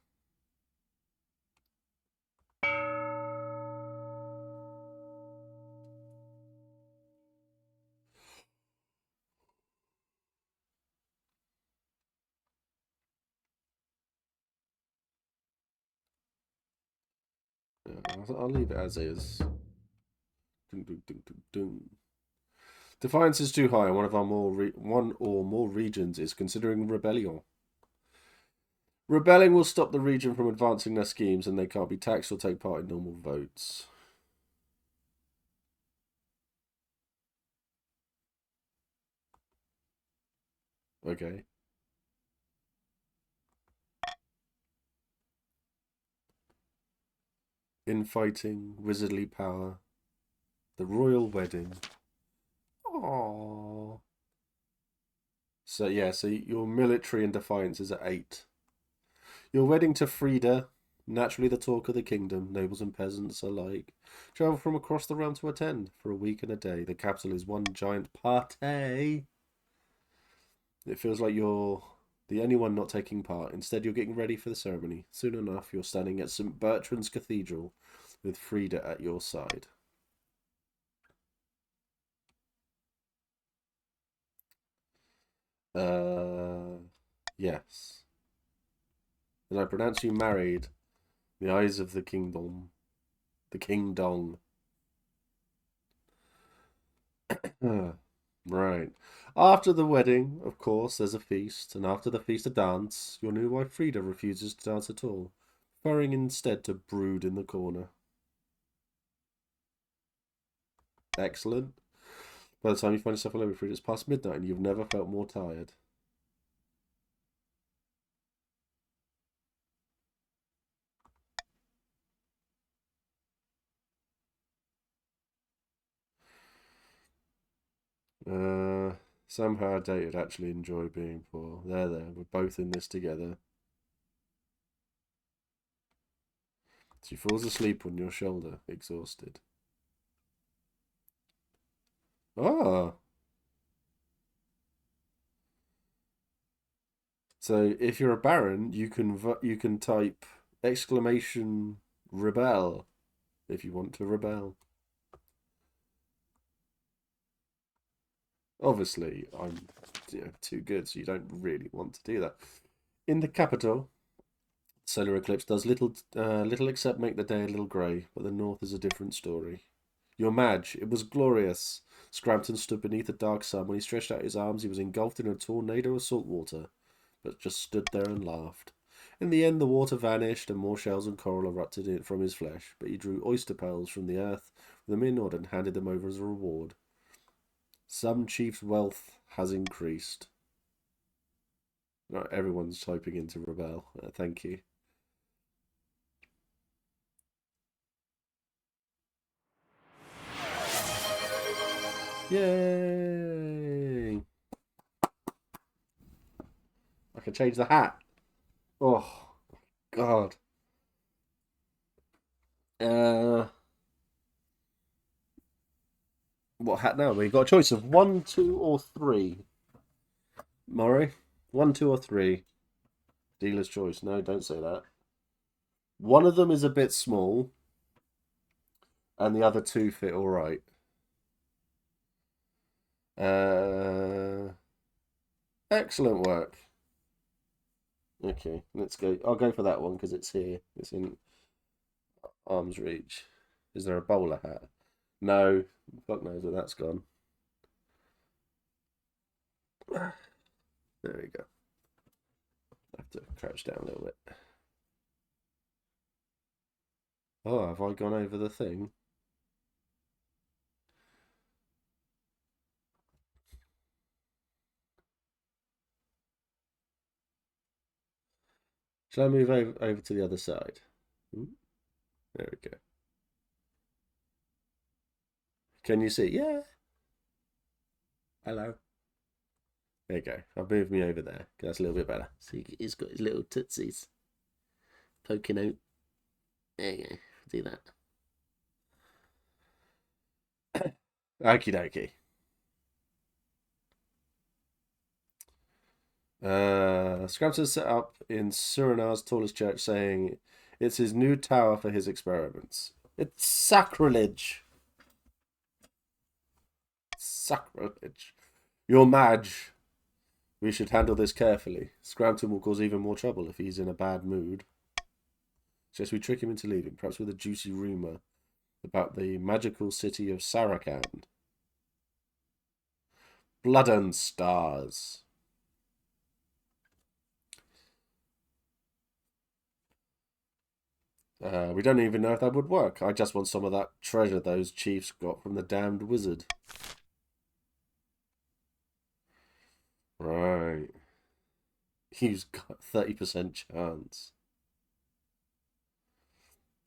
B: I'll leave it as is. Defiance is too high. One or more regions is considering rebellion. Rebelling will stop the region from advancing their schemes, and they can't be taxed or take part in normal votes. Okay. Infighting, wizardly power, the royal wedding. Aww. So yeah, so your military and defiance is at 8. Your wedding to Frida, naturally the talk of the kingdom, nobles and peasants alike, travel from across the realm to attend for a week and a day. The capital is one giant party. It feels like you're the only one not taking part. Instead, you're getting ready for the ceremony. Soon enough, you're standing at St. Bertrand's Cathedral with Frida at your side. Yes. And I pronounce you married in the eyes of the kingdom. The King Dong. Right. After the wedding, of course, there's a feast, and after the feast a dance. Your new wife Frida refuses to dance at all, preferring instead to brood in the corner. Excellent. By the time you find yourself alone with Frida, it's past midnight, and you've never felt more tired. Somehow I dated actually enjoy being poor. There, we're both in this together. She falls asleep on your shoulder, exhausted. Ah. So if you're a baron, you can type Exclamation rebel if you want to rebel. Obviously, I'm too good, so you don't really want to do that. In the capital, solar eclipse does little except make the day a little grey, but the north is a different story. Your Madge, it was glorious. Scrampton stood beneath the dark sun. When he stretched out his arms, he was engulfed in a tornado of salt water, but just stood there and laughed. In the end, the water vanished, and more shells and coral erupted from his flesh, but he drew oyster pearls from the earth with them in order and handed them over as a reward. Some chief's wealth has increased. Right, everyone's typing into rebel. Thank you. Yay! I can change the hat. Oh, God. What hat now? We've got a choice of 1, 2, or 3. Murray? 1, 2, or 3. Dealer's choice. No, don't say that. One of them is a bit small, and the other two fit all right. Excellent work. Okay, let's go. I'll go for that one because it's here. It's in arm's reach. Is there a bowler hat? No. Fuck knows where that's gone. There we go. I have to crouch down a little bit. Oh, have I gone over the thing? Shall I move over to the other side? Ooh, there we go. Can you see? Yeah. Hello. There you go. I've moved me over there. That's a little bit better. See, he's got his little tootsies poking out. There you go. Do that. Okie dokie. Scrampton set up in Surinar's tallest church, saying it's his new tower for his experiments. It's sacrilege. Sacrilege. You're Madge. We should handle this carefully. Scrampton will cause even more trouble if he's in a bad mood. Suggest we trick him into leaving, perhaps with a juicy rumour about the magical city of Samarkand. Blood and stars. We don't even know if that would work. I just want some of that treasure those chiefs got from the damned wizard. Right. He's got 30% chance.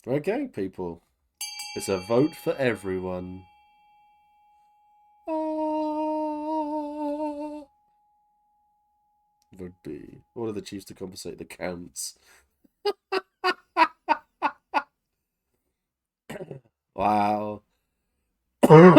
B: Okay, people. It's a vote for everyone. Would be. Order the chiefs to compensate the counts. Wow. Hmm.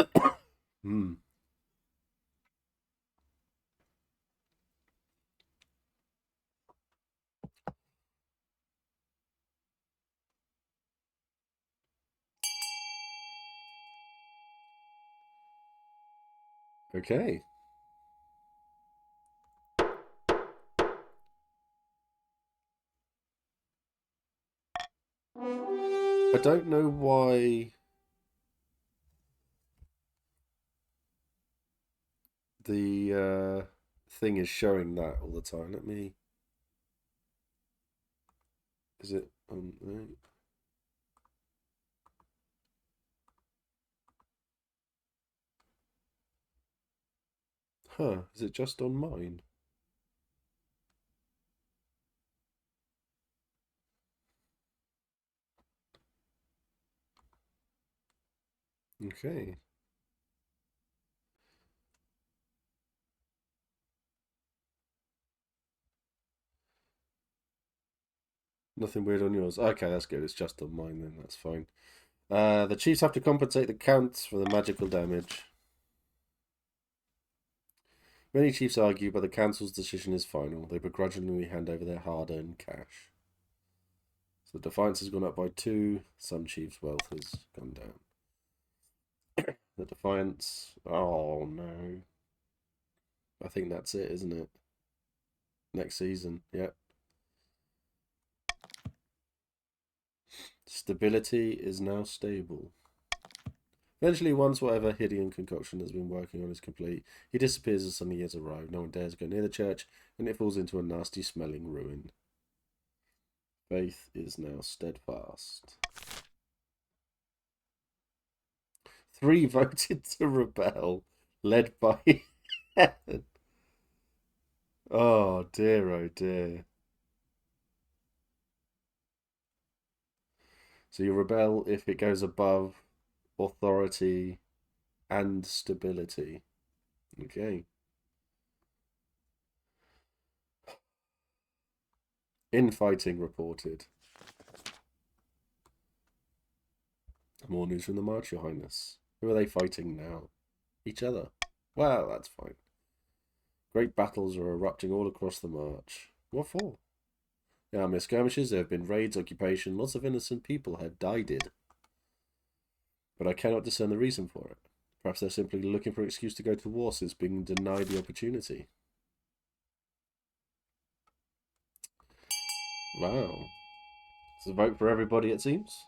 B: Okay. I don't know why the thing is showing that all the time. Let me. Is it on? Huh? Is it just on mine? Okay. Nothing weird on yours. Okay, that's good. It's just on mine then. That's fine. The chiefs have to compensate the counts for the magical damage. Many chiefs argue, but the council's decision is final. They begrudgingly hand over their hard-earned cash. So Defiance has gone up by 2. Sun Chief's wealth has gone down. The Defiance... Oh, no. I think that's it, isn't it? Next season, yep. Stability is now stable. Eventually, once whatever Hidean concoction has been working on is complete, he disappears as suddenly he has arrived. No one dares go near the church, and it falls into a nasty smelling ruin. Faith is now steadfast. 3 voted to rebel, led by Helen. Oh dear, oh dear. So you rebel if it goes above authority and stability. Okay. Infighting reported. More news from the march, Your Highness. Who are they fighting now? Each other. Well, that's fine. Great battles are erupting all across the march. What for? There are skirmishes, there have been raids, occupation, lots of innocent people have died. But I cannot discern the reason for it. Perhaps they're simply looking for an excuse to go to war since being denied the opportunity. Wow. It's a vote for everybody, it seems.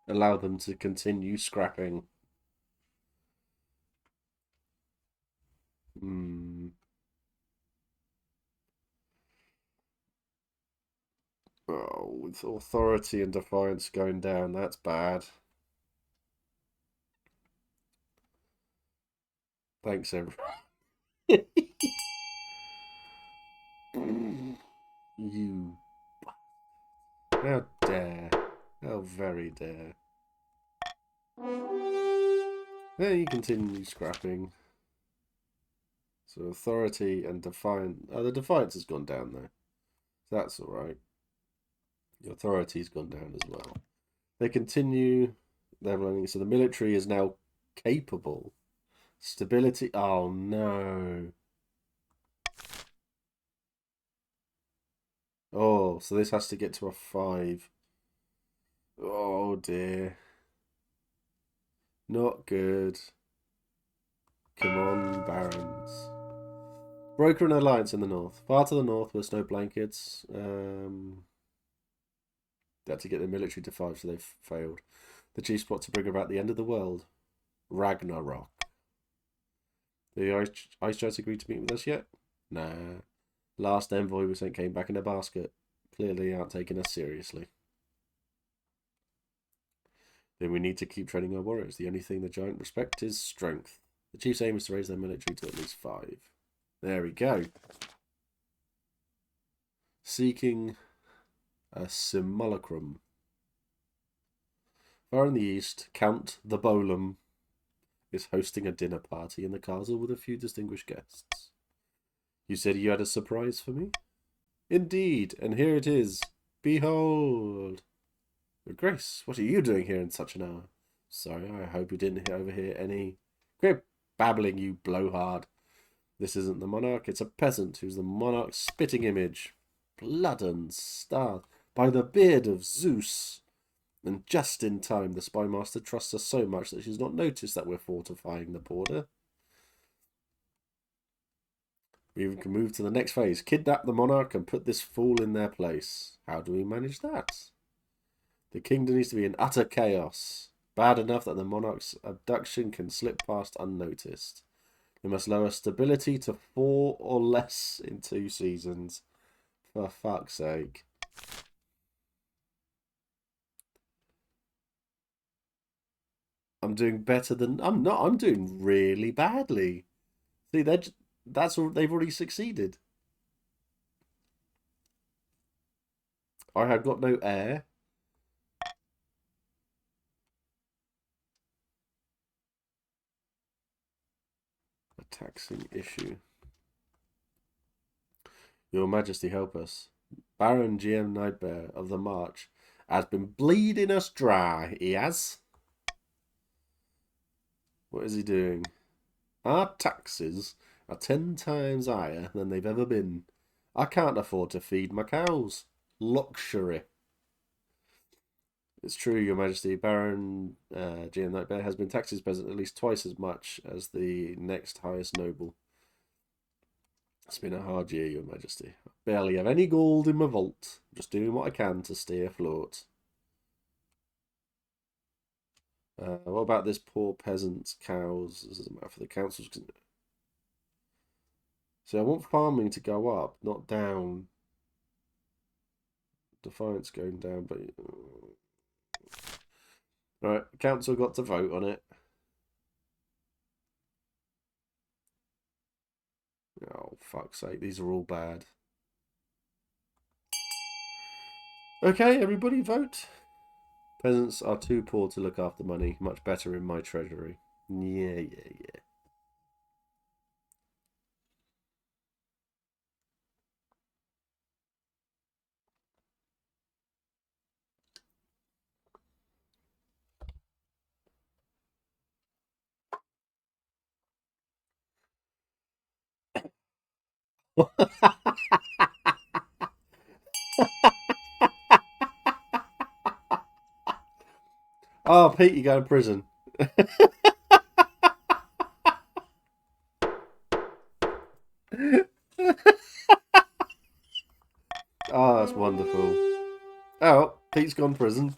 B: Allow them to continue scrapping. Oh, with authority and defiance going down, that's bad. Thanks, everyone. You. How dare. How very dare. There you continue scrapping. So authority and defiance. Oh, the defiance has gone down though. That's alright. The authority's gone down as well. They continue leveling. So the military is now capable. Stability. Oh no. Oh, so this has to get to a 5. Oh dear. Not good. Come on, barons. Broker and alliance in the north. Far to the north were snow blankets. They had to get the military to 5, so they've failed. The chiefs plot to bring about the end of the world. Ragnarok. The Ice Giants agreed to meet with us yet? Nah. Last envoy we sent came back in a basket. Clearly aren't taking us seriously. Then we need to keep training our warriors. The only thing the giant respect is strength. The chief's aim is to raise their military to at least 5. There we go. Seeking a simulacrum. Far in the east, Count the Bolum is hosting a dinner party in the castle with a few distinguished guests. You said you had a surprise for me? Indeed, and here it is. Behold. Your Grace, what are you doing here in such an hour? Sorry, I hope you didn't overhear any... Quit babbling, you blowhard. This isn't the monarch, it's a peasant who's the monarch's spitting image. Blood and stars. By the beard of Zeus. And just in time, the spymaster trusts us so much that she's not noticed that we're fortifying the border. We even can move to the next phase. Kidnap the monarch and put this fool in their place. How do we manage that? The kingdom needs to be in utter chaos. Bad enough that the monarch's abduction can slip past unnoticed. We must lower stability to 4 or less in 2 seasons. For fuck's sake. I'm doing better than... I'm not. I'm doing really badly. See, that's all. They've already succeeded. I have got no heir. A taxing issue. Your Majesty, help us. Baron GM Nightbear of the March has been bleeding us dry. He has. What is he doing? Our taxes are 10 times higher than they've ever been. I can't afford to feed my cows. Luxury. It's true, Your Majesty. Baron GM Nightbear has been taxed as peasant at least twice as much as the next highest noble. It's been a hard year, Your Majesty. I barely have any gold in my vault. I'm just doing what I can to stay afloat. What about this poor peasant's cows? This doesn't matter for the councils. So I want farming to go up, not down. Defiance going down, but... Right, council got to vote on it. Oh, fuck's sake, these are all bad. Okay, everybody vote. Peasants are too poor to look after money. Much better in my treasury. Yeah. Oh, Pete, you go to prison. Oh, that's wonderful. Oh, Pete's gone to prison.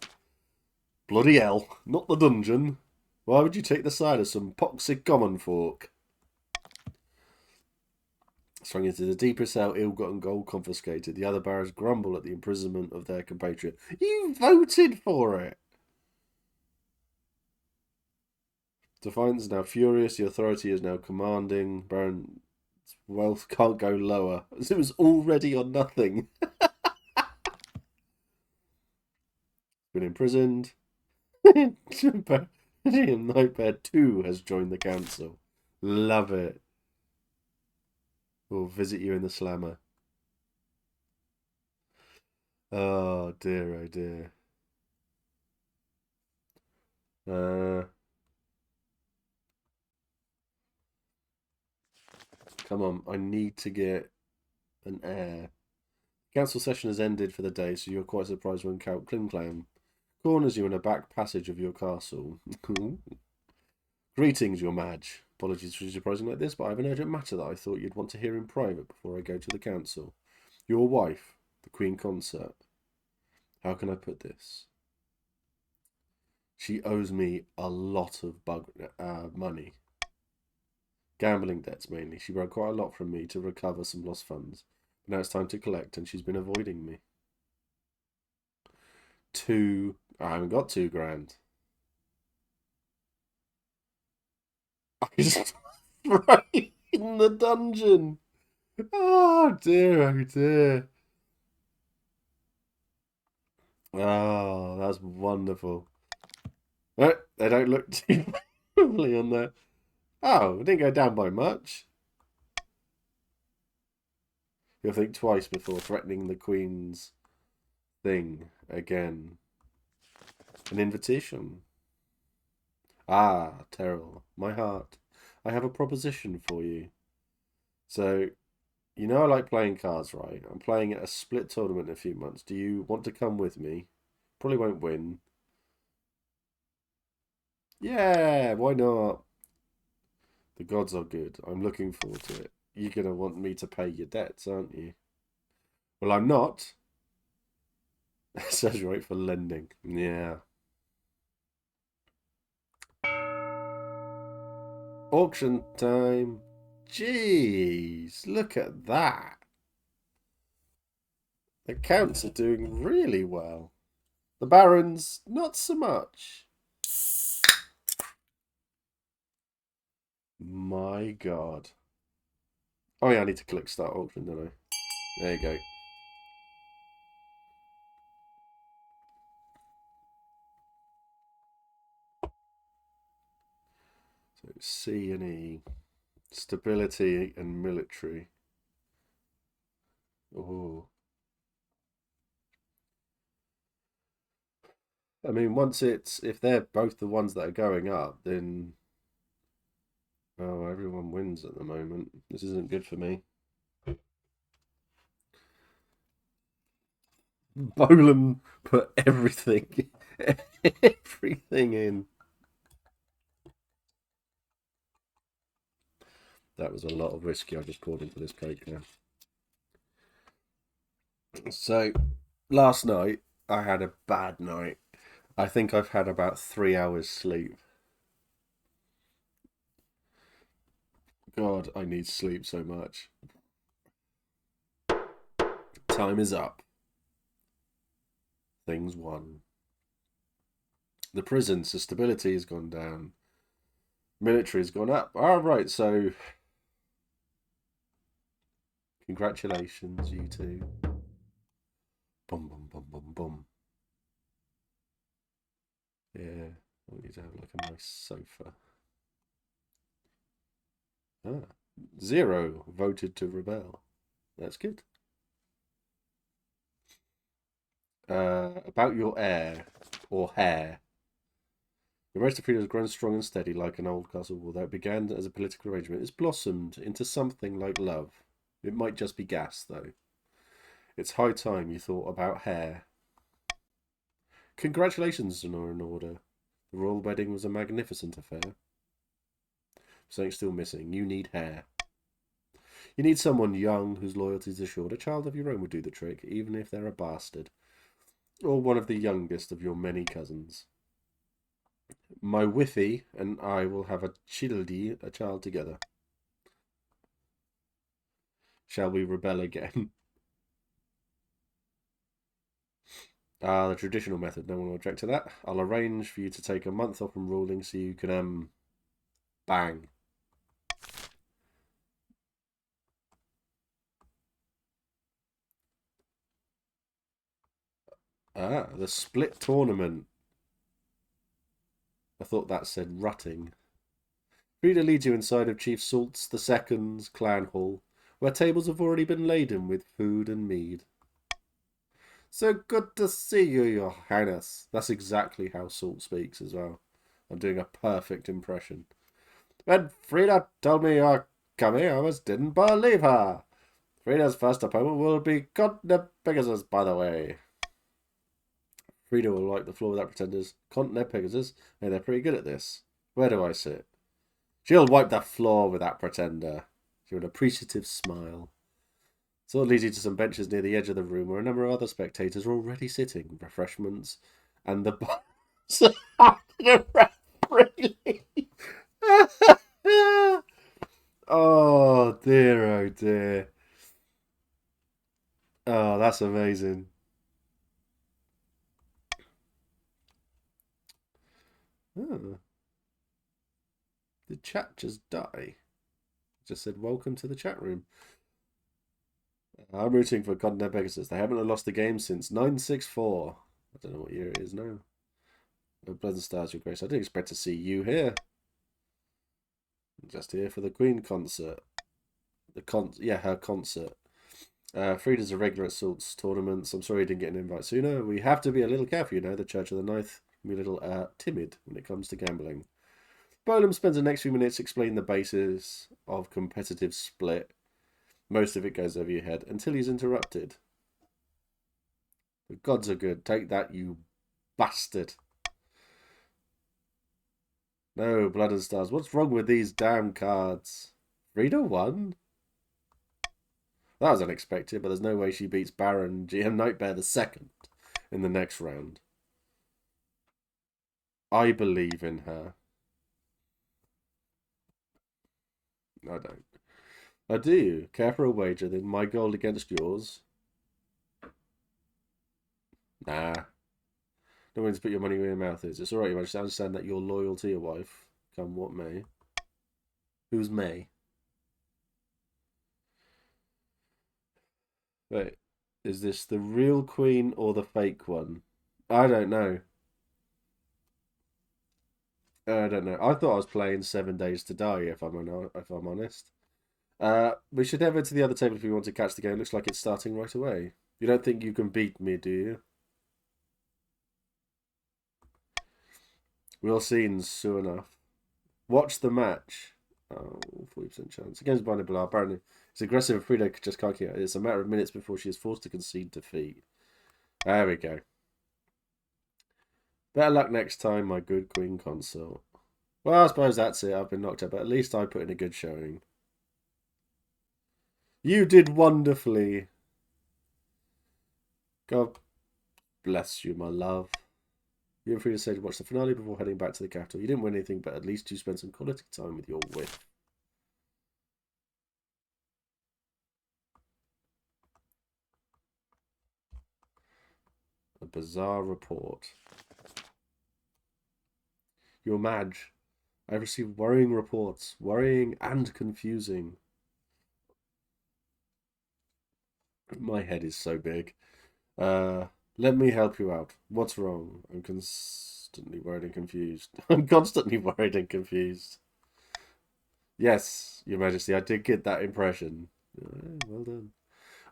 B: Bloody hell, not the dungeon. Why would you take the side of some poxy common folk? Strung into the deeper cell, ill-gotten gold confiscated. The other barons grumble at the imprisonment of their compatriot. You voted for it! Defiance is now furious. The authority is now commanding. Baron's wealth can't go lower, as it was already on nothing. Been imprisoned. Nightbear 2 has joined the council. Love it. We'll visit you in the slammer. Oh dear, oh dear. Come on, I need to get an heir. Council session has ended for the day, so you're quite surprised when Count Klimklam corners you in a back passage of your castle. Greetings, Your Madge. Apologies for surprising like this, but I have an urgent matter that I thought you'd want to hear in private before I go to the council. Your wife, the Queen Consort. How can I put this? She owes me a lot of money. Gambling debts, mainly. She borrowed quite a lot from me to recover some lost funds. But now it's time to collect, and she's been avoiding me. I haven't got $2,000. I just right in the dungeon. Oh dear, oh dear. Oh, that's wonderful. Oh, they don't look too friendly on there. Oh, it didn't go down by much. You'll think twice before threatening the Queen's thing again. An invitation. Ah, Terrell, my heart. I have a proposition for you. So, you know I like playing cards, right? I'm playing at a split tournament in a few months. Do you want to come with me? Probably won't win. Yeah, why not? The gods are good. I'm looking forward to it. You're going to want me to pay your debts, aren't you? Well, I'm not. Says right for lending. Yeah. Auction time. Jeez, look at that. The counts are doing really well. The barons, not so much. My God. Oh yeah, I need to click start auction, don't I? There you go. So C and E. Stability and military. Oh. I mean, if they're both the ones that are going up, then oh, everyone wins at the moment. This isn't good for me. Bolan put everything, everything in. That was a lot of whiskey I just poured into this cake now. So, last night I had a bad night. I think I've had about 3 hours sleep. God, I need sleep so much. Time is up. Things won. The prison's stability has gone down. Military's gone up. Alright, so congratulations, you two. Bum bum bum bum bum. Yeah, I want you to have like a nice sofa. Ah, 0 voted to rebel. That's good. About your heir or hair. The roast of freedom has grown strong and steady like an old castle wall. Though it began as a political arrangement, it's blossomed into something like love. It might just be gas, though. It's high time you thought about hair. Congratulations are in order. The royal wedding was a magnificent affair. Something's still missing. You need hair. You need someone young whose loyalty is assured. A child of your own would do the trick, even if they're a bastard. Or one of the youngest of your many cousins. My Whiffy and I will have a child together. Shall we rebel again? The traditional method. No one will object to that. I'll arrange for you to take a month off from ruling so you can, bang. The split tournament. I thought that said rutting. Frida leads you inside of Chief Salt's II's clan hall, where tables have already been laden with food and mead. So good to see you, Your Highness. That's exactly how Salt speaks as well. I'm doing a perfect impression. When Frida told me you're coming, I almost didn't believe her. Frida's first opponent will be Continent Pegasus, by the way. Frida will wipe the floor without pretenders. Continent Pegasus, hey, they're pretty good at this. Where do I sit? She'll wipe the floor with that pretender. With an appreciative smile. So it leads you to some benches near the edge of the room where a number of other spectators are already sitting. Refreshments and the boss Oh dear, oh dear. Oh, that's amazing. Oh. The chat just die. Just said welcome to the chat room. I'm rooting for Continent Pegasus. They haven't lost the game since 964. I don't know what year it is now. Blood and Stars, Your Grace. I didn't expect to see you here. Just here for the Queen concert. Her concert. Frida's a regular at Salt's tournaments. I'm sorry you didn't get an invite sooner. We have to be a little careful, you know. The Church of the Ninth can be a little timid when it comes to gambling. Bolan spends the next few minutes explaining the basis of competitive split. Most of it goes over your head until he's interrupted. The gods are good. Take that, you bastard. No, Blood and Stars. What's wrong with these damn cards? Frida won? That was unexpected, but there's no way she beats Baron GM Nightbear II in the next round. I believe in her. I don't. I do. Care for a wager, then my gold against yours? Nah. Don't want to put your money where your mouth is. It's alright, you just understand that you're loyal to your wife, come what may. Who's May? Wait, is this the real queen or the fake one? I don't know. I don't know. I thought I was playing 7 Days to Die, if I'm honest. We should head over to the other table if we want to catch the game. Looks like it's starting right away. You don't think you can beat me, do you? We'll see soon enough. Watch the match. Oh, 40% chance. Against Barney Blah. Apparently, it's aggressive. Frida just can't keep it. It's a matter of minutes before she is forced to concede defeat. There we go. Better luck next time, my good Queen Consort. Well, I suppose that's it. I've been knocked out, but at least I put in a good showing. You did wonderfully. God bless you, my love. You were free to stay to watch the finale before heading back to the capital. You didn't win anything, but at least you spent some quality time with your whip. A bizarre report. Your Madge. I have received worrying reports. Worrying and confusing. My head is so big. Let me help you out. What's wrong? I'm constantly worried and confused. I'm constantly worried and confused. Yes, Your Majesty, I did get that impression. Well done.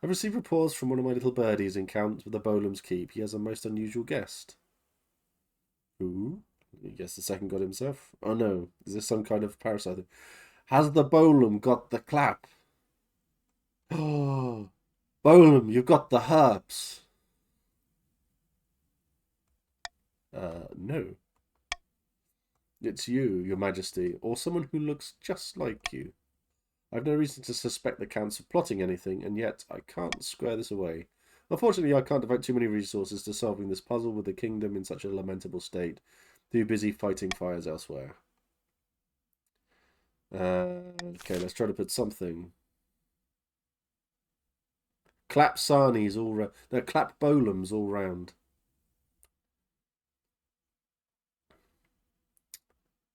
B: I've received reports from one of my little birdies in Count the Bolem's Keep. He has a most unusual guest. Who? I guess the second god himself. Oh no, is this some kind of parasite? Has the Bolem got the clap? Oh, Bolem, you've got the herps. No. It's you, Your Majesty, or someone who looks just like you. I've no reason to suspect the Counts of plotting anything, and yet I can't square this away. Unfortunately, I can't devote too many resources to solving this puzzle with the kingdom in such a lamentable state. Too busy fighting fires elsewhere. Okay, let's try to put something. Clap Sarnies all round. No, clap Bolems all round.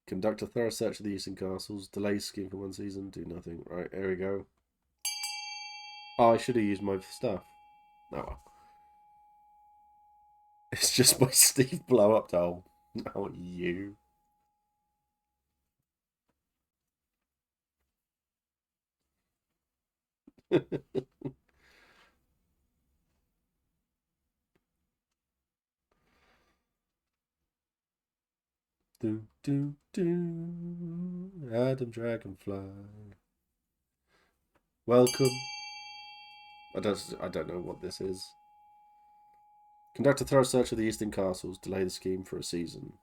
B: Conduct a thorough search of the eastern castles. Delay scheme for 1 season. Do nothing. Right, here we go. Oh, I should have used my stuff. Oh well. It's just my Steve blow up doll. Not you. Do do do. Adam Dragonfly. Welcome. I don't know what this is. Conduct a thorough search of the eastern castles. Delay the scheme for a season.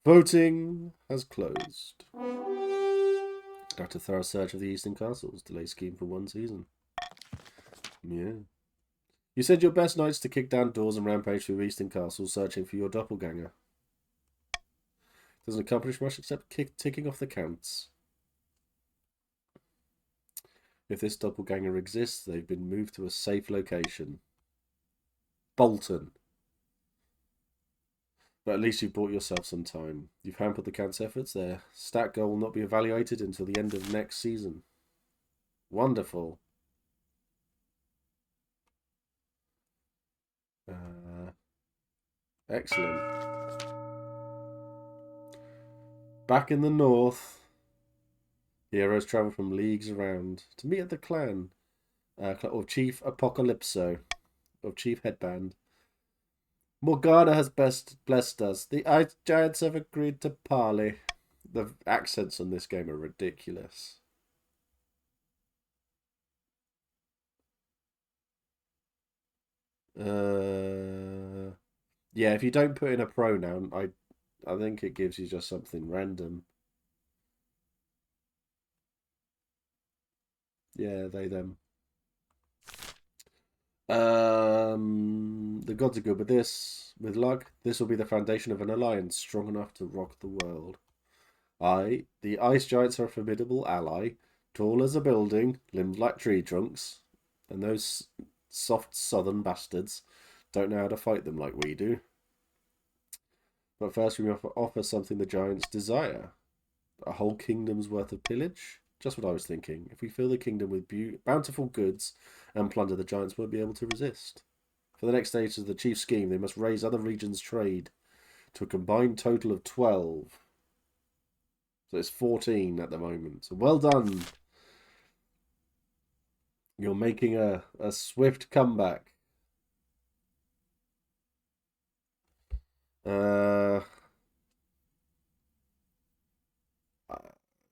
B: Voting has closed. Conduct a thorough search of the eastern castles. Delay scheme for 1 season. Yeah. You said your best nights to kick down doors and rampage through eastern castles searching for your doppelganger. Doesn't accomplish much except ticking off the counts. If this doppelganger exists, they've been moved to a safe location. Bolton. But at least you've bought yourself some time. You've hampered the Count's efforts. Their stat goal will not be evaluated until the end of next season. Wonderful. Excellent. Back in the north, heroes travel from leagues around to meet at the clan of Chief Apocalypso, of Chief Headband. Morgana has blessed us. The Ice Giants have agreed to parley. The accents on this game are ridiculous. Yeah, if you don't put in a pronoun, I think it gives you just something random. Yeah, they them. The gods are good with this. With luck, this will be the foundation of an alliance strong enough to rock the world. The ice giants are a formidable ally, tall as a building, limbed like tree trunks, and those soft southern bastards don't know how to fight them like we do. But first we must offer something the giants desire. A whole kingdom's worth of pillage? Just what I was thinking. If we fill the kingdom with bountiful goods and plunder, the giants won't be able to resist. For the next stage of the chief scheme, they must raise other regions' trade to a combined total of 12. So it's 14 at the moment. So well done. You're making a swift comeback.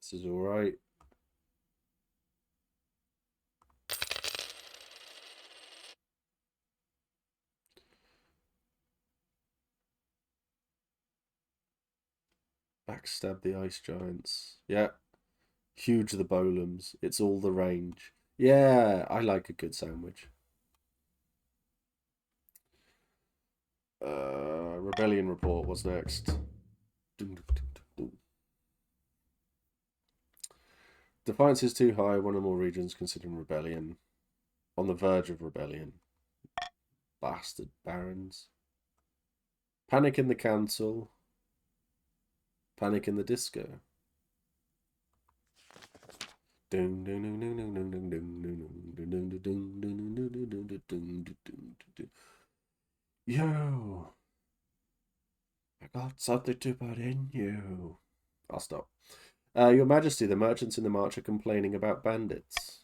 B: This is alright. Backstab the ice giants. Yeah. Huge the Bolums. It's all the range. Yeah, I like a good sandwich. Rebellion report. What's next? Defiance is too high. One or more regions considering rebellion. On the verge of rebellion. Bastard barons. Panic in the council. Panic in the disco. Yo, I got something to put in you. I'll stop. Your Majesty, the merchants in the march are complaining about bandits.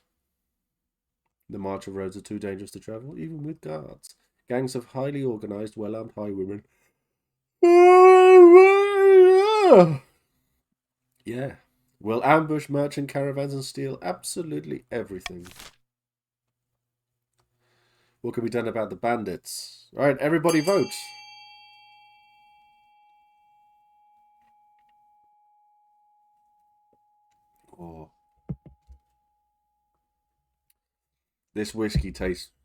B: The march of roads are too dangerous to travel, even with guards. Gangs of highly organized, well-armed highwaymen. Yeah. Will ambush merchant caravans and steal absolutely everything. What can be done about the bandits? All right, everybody vote. Oh. This whiskey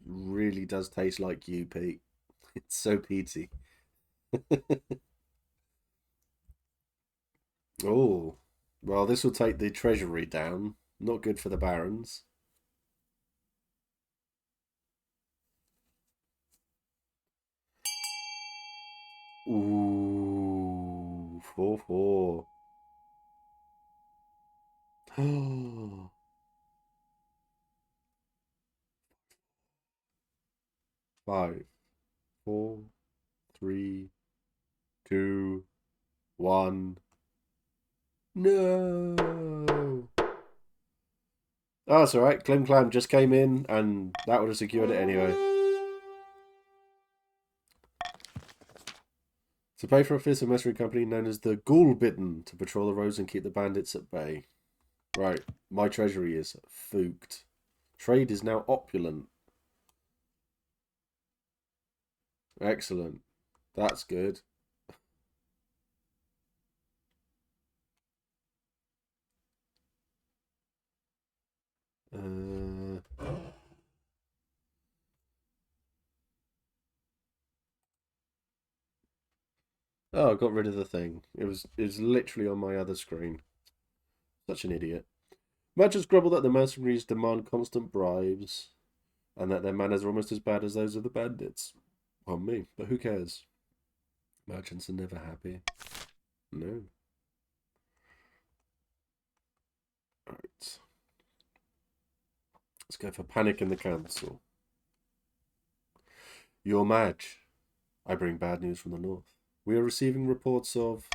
B: really does taste like you, Pete. It's so peaty. Oh. Well, this will take the treasury down. Not good for the barons. Ooh. 4-4. 5, 4, 3, 2, 1. No. Oh, that's alright. Klim Klam just came in and that would have secured it anyway. To pay for a fierce mercenary company known as the Ghoulbitten to patrol the roads and keep the bandits at bay. Right, my treasury is fooked. Trade is now opulent. Excellent. That's good. Oh, I got rid of the thing. It was literally on my other screen. Such an idiot. Merchants grumble that the mercenaries demand constant bribes and that their manners are almost as bad as those of the bandits. On me, but who cares? Merchants are never happy. No. Alright. Let's go for panic in the council. Your Maj, I bring bad news from the north. We are receiving reports of...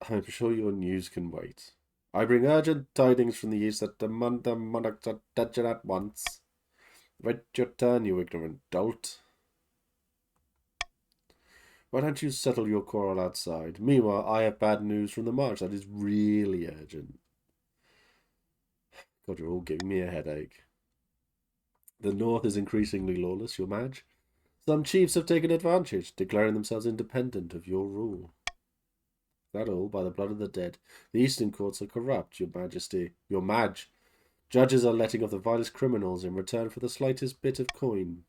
B: I'm sure your news can wait. I bring urgent tidings from the east that demand the monarchs are dead at once. Wait your turn, you ignorant dolt. Why don't you settle your quarrel outside? Meanwhile, I have bad news from the march that is really urgent. God, you're all giving me a headache. The north is increasingly lawless, your Maj. Some chiefs have taken advantage, declaring themselves independent of your rule. That all, by the blood of the dead. The eastern courts are corrupt, your Majesty. Your Maj. Judges are letting off the vilest criminals in return for the slightest bit of coin.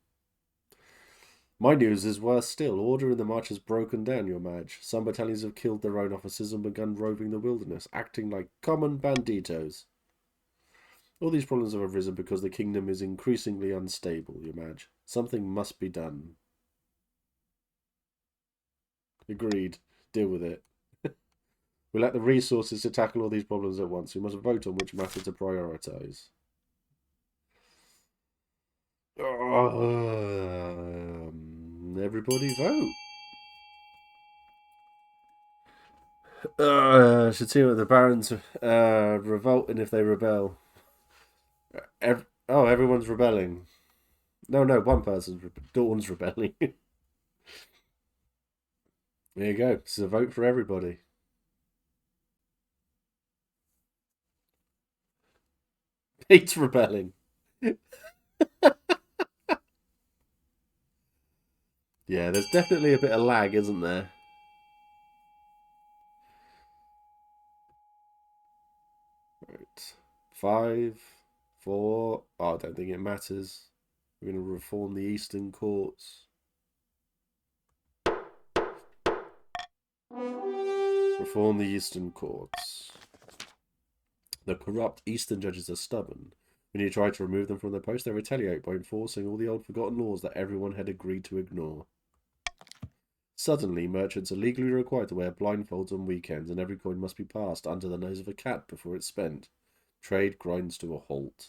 B: My news is worse still. Order in the march has broken down, your Maj. Some battalions have killed their own officers and begun roving the wilderness, acting like common banditos. All these problems have arisen because the kingdom is increasingly unstable, your Maj. Something must be done. Agreed. Deal with it. We lack the resources to tackle all these problems at once. We must vote on which matter to prioritise. Everybody vote. Should see what the barons revolt and if they rebel. Everyone's rebelling. No, one person's Dawn's rebelling. There you go. This is a vote for everybody. Pete's rebelling. Yeah, there's definitely a bit of lag, isn't there? 5, 4. Oh, I don't think it matters. We're going to reform the Eastern courts. Reform the Eastern courts. The corrupt Eastern judges are stubborn. When you try to remove them from their post, they retaliate by enforcing all the old forgotten laws that everyone had agreed to ignore. Suddenly, merchants are legally required to wear blindfolds on weekends, and every coin must be passed under the nose of a cat before it's spent. Trade grinds to a halt.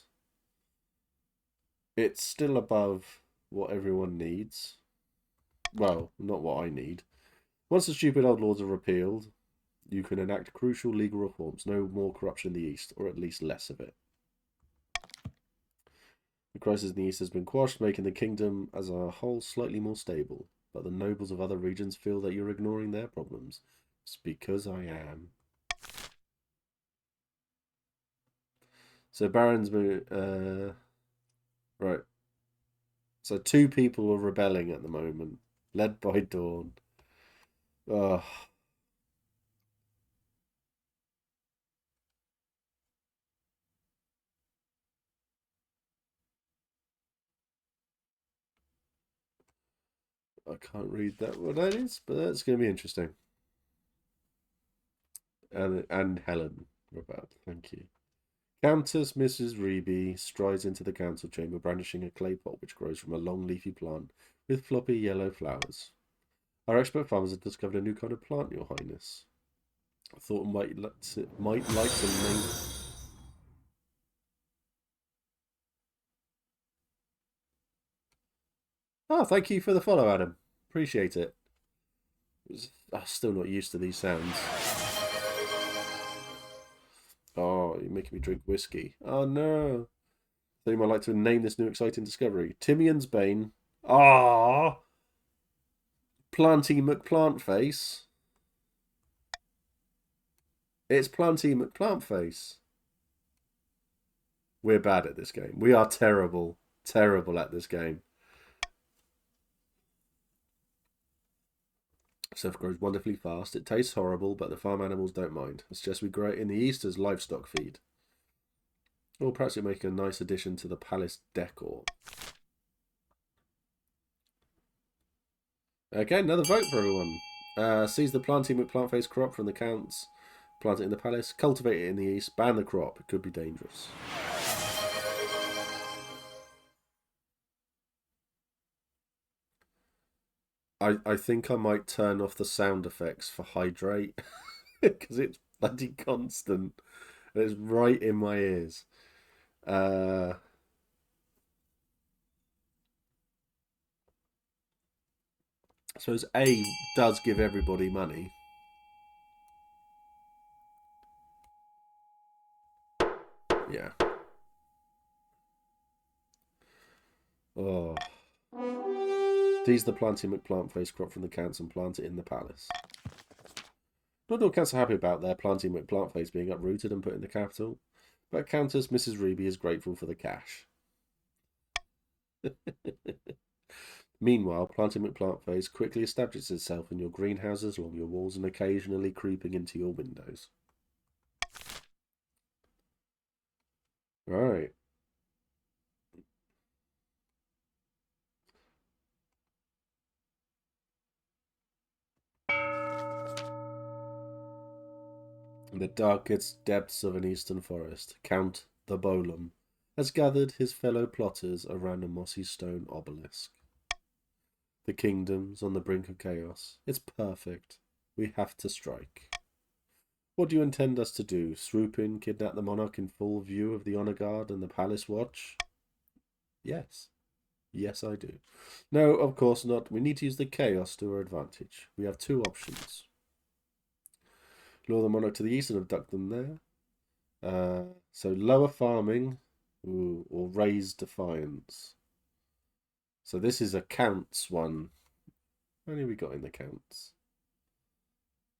B: It's still above what everyone needs. Well, not what I need. Once the stupid old laws are repealed, you can enact crucial legal reforms. No more corruption in the East, or at least less of it. The crisis in the East has been quashed, making the kingdom as a whole slightly more stable. But the nobles of other regions feel that you're ignoring their problems. It's because I am. So Baron's right. So 2 people are rebelling at the moment, led by Dawn. Ugh. I can't read that what that is, but that's going to be interesting. And Helen rebelled. Thank you. Countess Mrs. Reeby strides into the council chamber, brandishing a clay pot which grows from a long leafy plant with floppy yellow flowers. Our expert farmers have discovered a new kind of plant, Your Highness. I thought might like to name. Oh, thank you for the follow, Adam. Appreciate it. I'm still not used to these sounds. Oh, you're making me drink whiskey. Oh no. So you might like to name this new exciting discovery. Timian's Bane. Ah, Planty McPlantface. It's Planty McPlantface. We're bad at this game. We are terrible. Terrible at this game. Stuff grows wonderfully fast. It tastes horrible, but the farm animals don't mind. I suggest we grow it in the east as livestock feed. Or perhaps it'll make a nice addition to the palace decor. Okay, another vote for everyone. Seize the Planty McPlantface crop from the counts. Plant it in the palace. Cultivate it in the east. Ban the crop. It could be dangerous. I think I might turn off the sound effects for hydrate. Because it's bloody constant. And it's right in my ears. I suppose A does give everybody money. Yeah. Oh. Tease the Planty McPlantface crop from the counts and plant it in the palace. Not all counts are happy about their Planty McPlantface being uprooted and put in the capital, but Countess Mrs. Reeby is grateful for the cash. Meanwhile, Planty McPlantface quickly establishes itself in your greenhouses, along your walls, and occasionally creeping into your windows. Right. In the darkest depths of an eastern forest, Count the Bolum has gathered his fellow plotters around a mossy stone obelisk. The kingdom's on the brink of chaos. It's perfect. We have to strike. What do you intend us to do? Swoop in, kidnap the monarch in full view of the honor guard and the palace watch? Yes. Yes, I do. No, of course not. We need to use the chaos to our advantage. We have 2 options. Lure the monarch to the east and abduct them there. So lower farming, or raise defiance. So this is a counts one. How many have we got in the counts?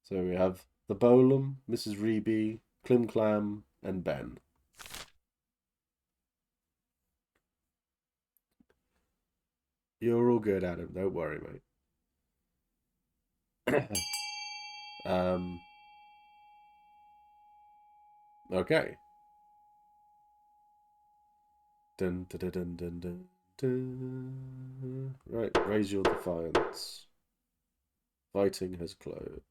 B: So we have the Bolum, Mrs. Reeby, Klimklam, and Ben. You're all good, Adam. Don't worry, mate. Okay. Dun, dun, dun, dun, dun, dun, dun. Right, raise your defiance. Fighting has closed.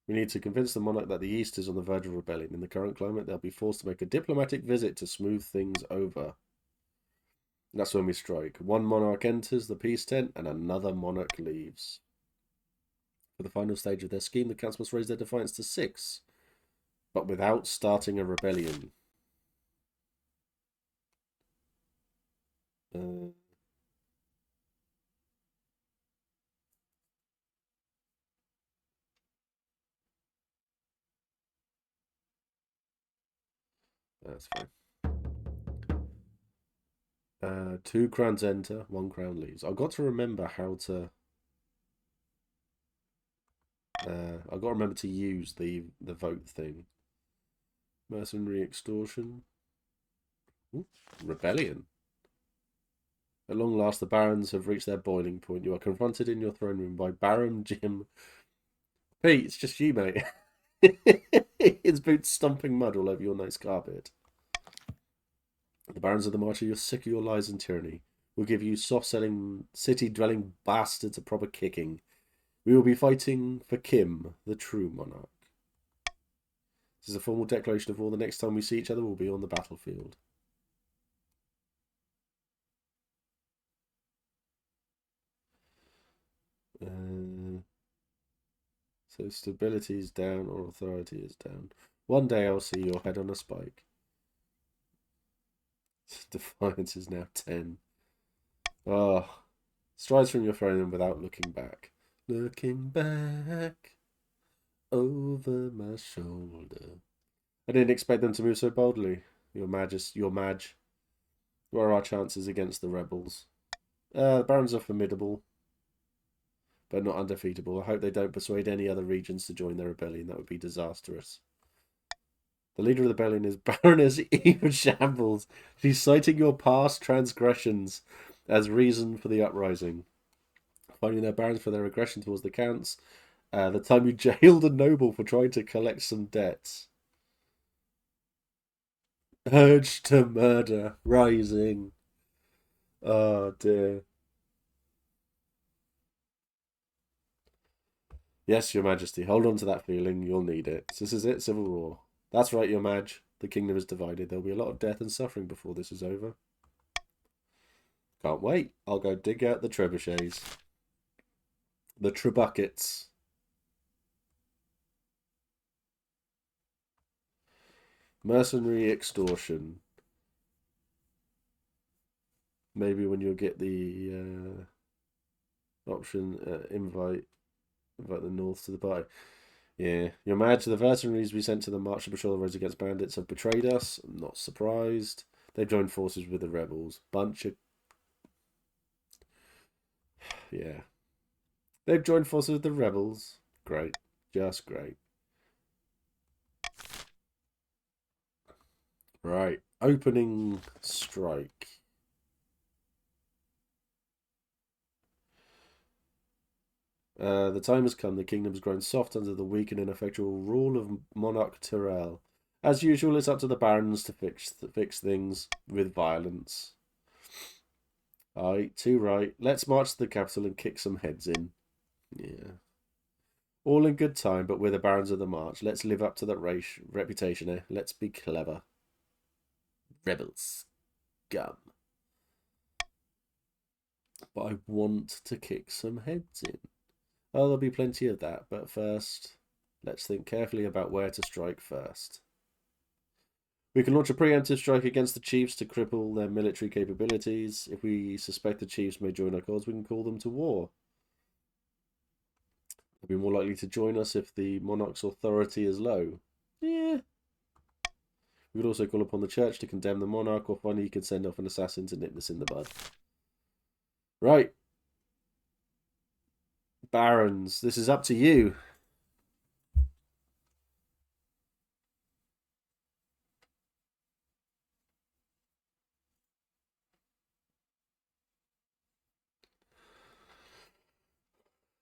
B: We need to convince the monarch that the East is on the verge of rebellion. In the current climate, they'll be forced to make a diplomatic visit to smooth things over. That's when we strike. One monarch enters the peace tent and another monarch leaves. For the final stage of their scheme, the council must raise their defiance to 6, but without starting a rebellion. That's fine. 2 crowns enter, 1 crown leaves. I've got to remember how to... I've got to remember to use the vote thing. Mercenary extortion. Ooh, rebellion. At long last, the barons have reached their boiling point. You are confronted in your throne room by Baron Jim. Pete, it's just you, mate. His boots stomping mud all over your nice carpet. The barons of the march, you're sick of your lies and tyranny. We'll give you soft-selling, city-dwelling bastards a proper kicking. We will be fighting for Kim, the true monarch. This is a formal declaration of war. The next time we see each other, we'll be on the battlefield. So stability is down or authority is down. One day I'll see your head on a spike. Defiance is now 10. Oh, strides from your throne without looking back. Looking back over my shoulder. I didn't expect them to move so boldly. Your Madge. What are our chances against the rebels? The barons are formidable, but not undefeatable. I hope they don't persuade any other regions to join their rebellion. That would be disastrous. The leader of the rebellion is Baroness Eva Shambles. She's citing your past transgressions as reason for the uprising. Finding their barons for their aggression towards the counts. The time you jailed a noble for trying to collect some debts. Urge to murder rising. Oh dear. Yes, your majesty. Hold on to that feeling. You'll need it. This is it, civil war. That's right, your maj. The kingdom is divided. There'll be a lot of death and suffering before this is over. Can't wait. I'll go dig out the trebuchets. The trebuckets. Mercenary extortion. Maybe when you'll get the option invite the North to the party. Yeah, your mad. The mercenaries we sent to the march to patrol the roads against bandits have betrayed us. I'm not surprised. They've joined forces with the rebels. Bunch of... Yeah. They've joined forces with the rebels. Great. Just great. Right. Opening strike. The time has come. The kingdom has grown soft under the weak and ineffectual rule of Monarch Tyrell. As usual, it's up to the barons to fix things with violence. Aye, too right. Let's march to the capital and kick some heads in. Yeah. All in good time, but we're the barons of the march. Let's live up to that reputation, eh? Let's be clever. Rebels. Scum. But I want to kick some heads in. Oh, there'll be plenty of that, but first, let's think carefully about where to strike first. We can launch a preemptive strike against the chiefs to cripple their military capabilities. If we suspect the chiefs may join our cause, we can call them to war. They'll be more likely to join us if the monarch's authority is low. Yeah. We could also call upon the church to condemn the monarch, or finally you could send off an assassin to nip this in the bud. Right. Barons, this is up to you.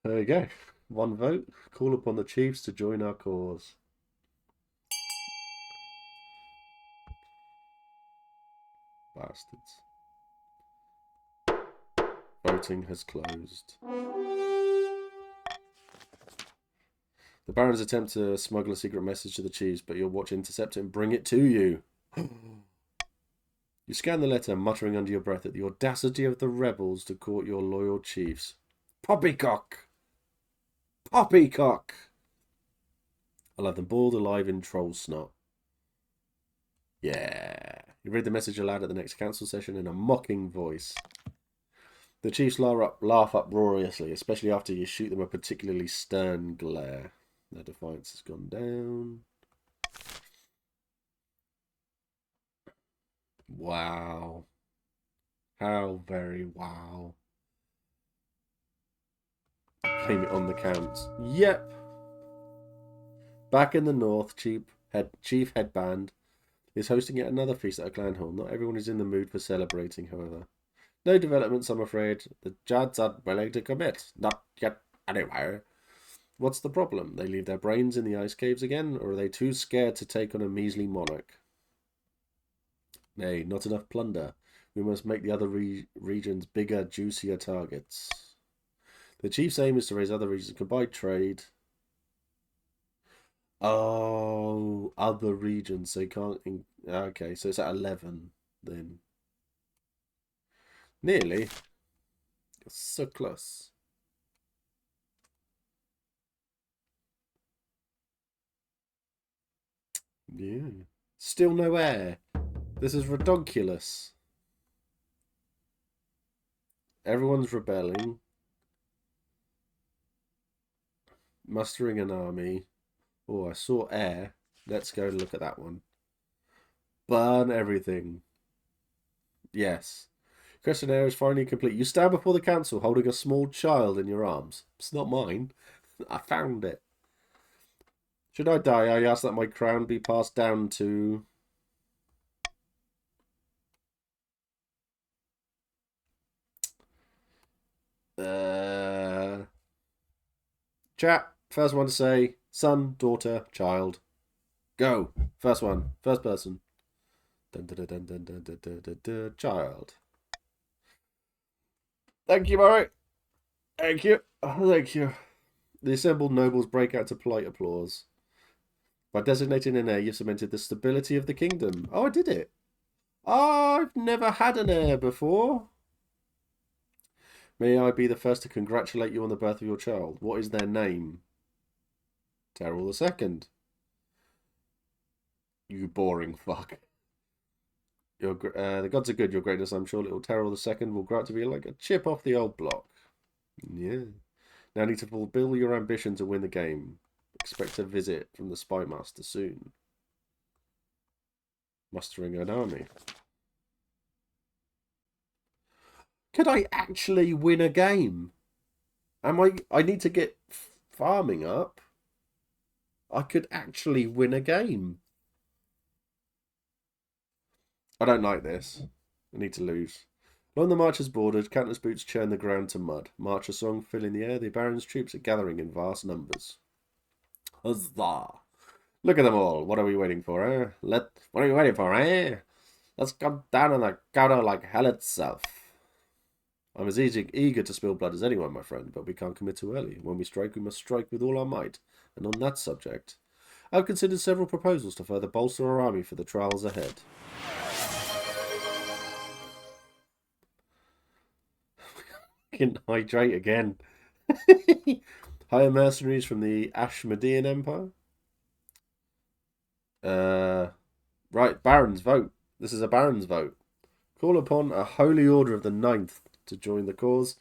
B: There you go. 1 vote. Call upon the chiefs to join our cause. bastards. Voting has closed. The Barons attempt to smuggle a secret message to the chiefs, but your watch intercept it and bring it to you. You scan the letter, muttering under your breath at the audacity of the rebels to court your loyal chiefs. Poppycock! Poppycock! I'll have them boiled alive in troll snot. Yeah. You read the message aloud at the next council session in a mocking voice. The chiefs laugh uproariously, especially after you shoot them a particularly stern glare. Their defiance has gone down. Wow. How very wow. Claim it on the counts. Yep. Back in the north, Chief Headband is hosting yet another feast at a clan hall. Not everyone is in the mood for celebrating, however. No developments, I'm afraid. The Jads aren't willing to commit. Not yet, anyway. What's the problem? They leave their brains in the ice caves again, or are they too scared to take on a measly monarch? Nay, not enough plunder. We must make the other regions bigger, juicier targets. The chief's aim is to raise other regions, combine trade. Oh, other regions. So you can't... Okay, so it's at 11 then. Nearly. So close. Yeah. Still no air. This is redonkulous. Everyone's rebelling. Mustering an army. Oh, I saw air. Let's go look at that one. Burn everything. Yes. Questionnaire is finally complete. You stand before the council holding a small child in your arms. It's not mine. I found it. Should I die, I ask that my crown be passed down to... Chat. First one to say son, daughter, child. Go. First one. First person. Dun, dun, dun, dun, dun, dun, dun, dun, dun, child. Thank you, Murray. Thank you. Oh, thank you. The assembled nobles break out to polite applause. By designating an heir, you've cemented the stability of the kingdom. Oh, I did it. Oh, I've never had an heir before. May I be the first to congratulate you on the birth of your child. What is their name? Terrell II. You boring fuck. The gods are good, your greatness. I'm sure little Terrell II will grow up to be like a chip off the old block. Yeah. Now need to fulfill your ambition to win the game. Expect a visit from the Spy Master soon. Mustering an army. Could I actually win a game? I need to get farming up. I could actually win a game. I don't like this. I need to lose. Along the marcher's borders, countless boots churn the ground to mud. Marcher song filling the air. The Baron's troops are gathering in vast numbers. Huzzah! Look at them all. What are we waiting for, eh? What are we waiting for, eh? Let's come down on the counter like hell itself. I'm as eager to spill blood as anyone, my friend, but we can't commit too early. When we strike, we must strike with all our might. And on that subject, I've considered several proposals to further bolster our army for the trials ahead. Can hydrate again. Hire mercenaries from the Ashmodean Empire. Right, Barons vote. This is a Barons vote. Call upon a holy order of the 9th to join the cause.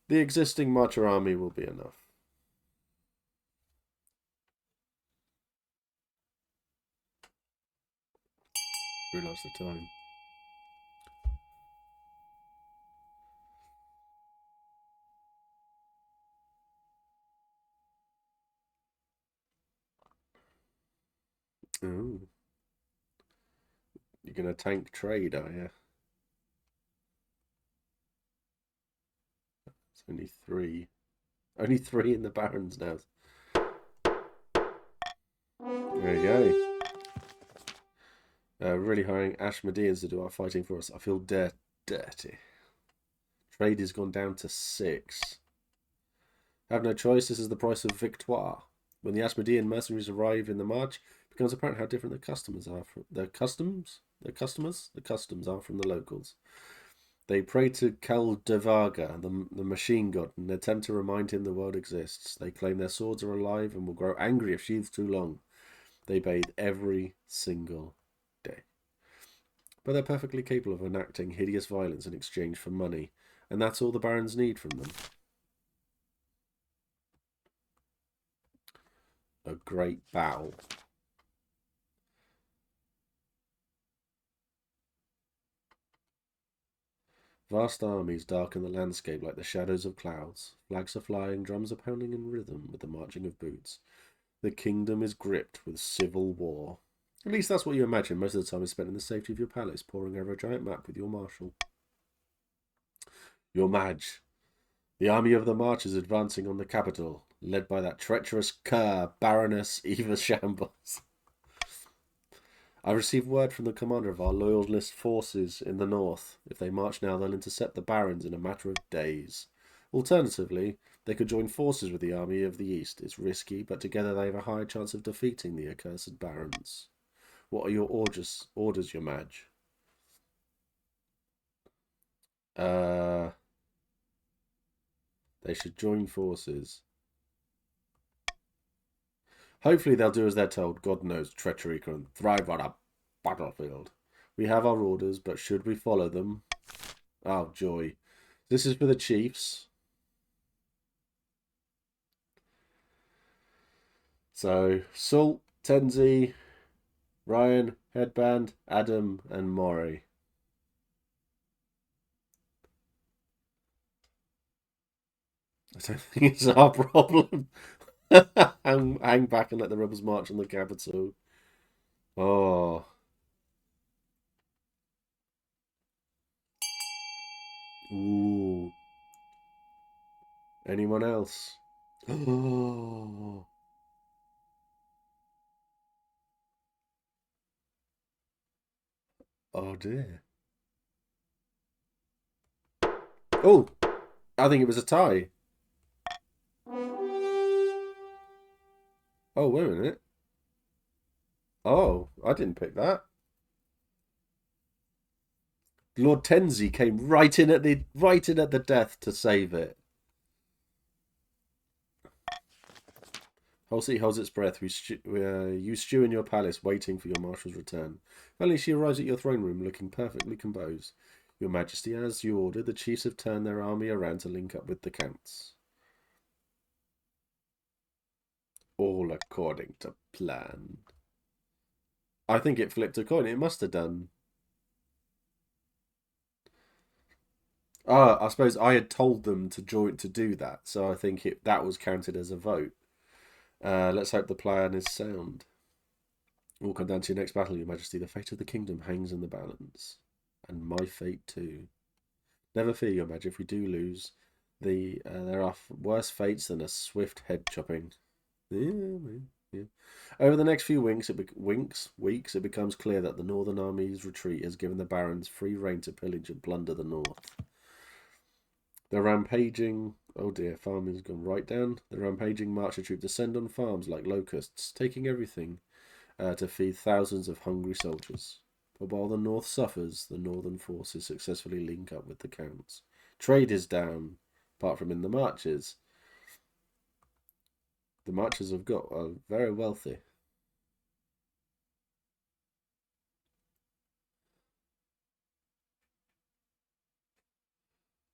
B: The existing marcher army will be enough. Realise the time. Ooh. You're going to tank trade, are you? It's only 3. Only 3 in the Barons now. There you go. Really hiring Ashmodeans to do our fighting for us. I feel dirty. Trade has gone down to 6. Have no choice. This is the price of victoire. When the Ashmodean mercenaries arrive in the march, it becomes apparent how different the customers are from the customs are from the locals. They pray to Kaldevaga, the machine god, and attempt to remind him the world exists. They claim their swords are alive and will grow angry if sheathed too long. They bathe every single day. But they're perfectly capable of enacting hideous violence in exchange for money, and that's all the barons need from them. A great bow. Vast armies darken the landscape like the shadows of clouds. Flags are flying, drums are pounding in rhythm with the marching of boots. The kingdom is gripped with civil war. At least that's what you imagine. Most of the time is spent in the safety of your palace, poring over a giant map with your marshal. Your Madge. The army of the March is advancing on the capital, led by that treacherous cur, Baroness Eva Shambles. I received word from the commander of our loyalist forces in the north. If they march now, they'll intercept the barons in a matter of days. Alternatively, they could join forces with the army of the east. It's risky, but together they have a higher chance of defeating the accursed barons. What are your orders, your Madge? They should join forces. Hopefully they'll do as they're told. God knows treachery can thrive on a battlefield. We have our orders, but should we follow them? Oh, joy. This is for the chiefs. So, Salt, Tenzi, Ryan, Headband, Adam, and Mori. I don't think it's our problem. hang back and let the rebels march on the capital. Oh. Ooh. Anyone else? Oh. Oh dear. Oh, I think it was a tie. Oh, wait a minute. Oh, I didn't pick that. Lord Tenzi came right in at the death to save it. Halsey holds its breath. You stew in your palace, waiting for your marshal's return. Finally, she arrives at your throne room, looking perfectly composed. Your Majesty, as you ordered, the chiefs have turned their army around to link up with the counts. All according to plan. I think it flipped a coin. It must have done. I suppose I had told them to do that, so I think that was counted as a vote. Let's hope the plan is sound. We'll come down to your next battle, Your Majesty. The fate of the kingdom hangs in the balance. And my fate too. Never fear, Your Majesty, if we do lose, there are worse fates than a swift head chopping. Yeah. Over the next few weeks, it becomes clear that the Northern Army's retreat has given the barons free rein to pillage and plunder the north. The rampaging... Oh dear, farming's gone right down. The rampaging marcher troop descend on farms like locusts, taking everything to feed thousands of hungry soldiers. But while the north suffers, the northern forces successfully link up with the counts. Trade is down, apart from in the marches. The marchers are very wealthy.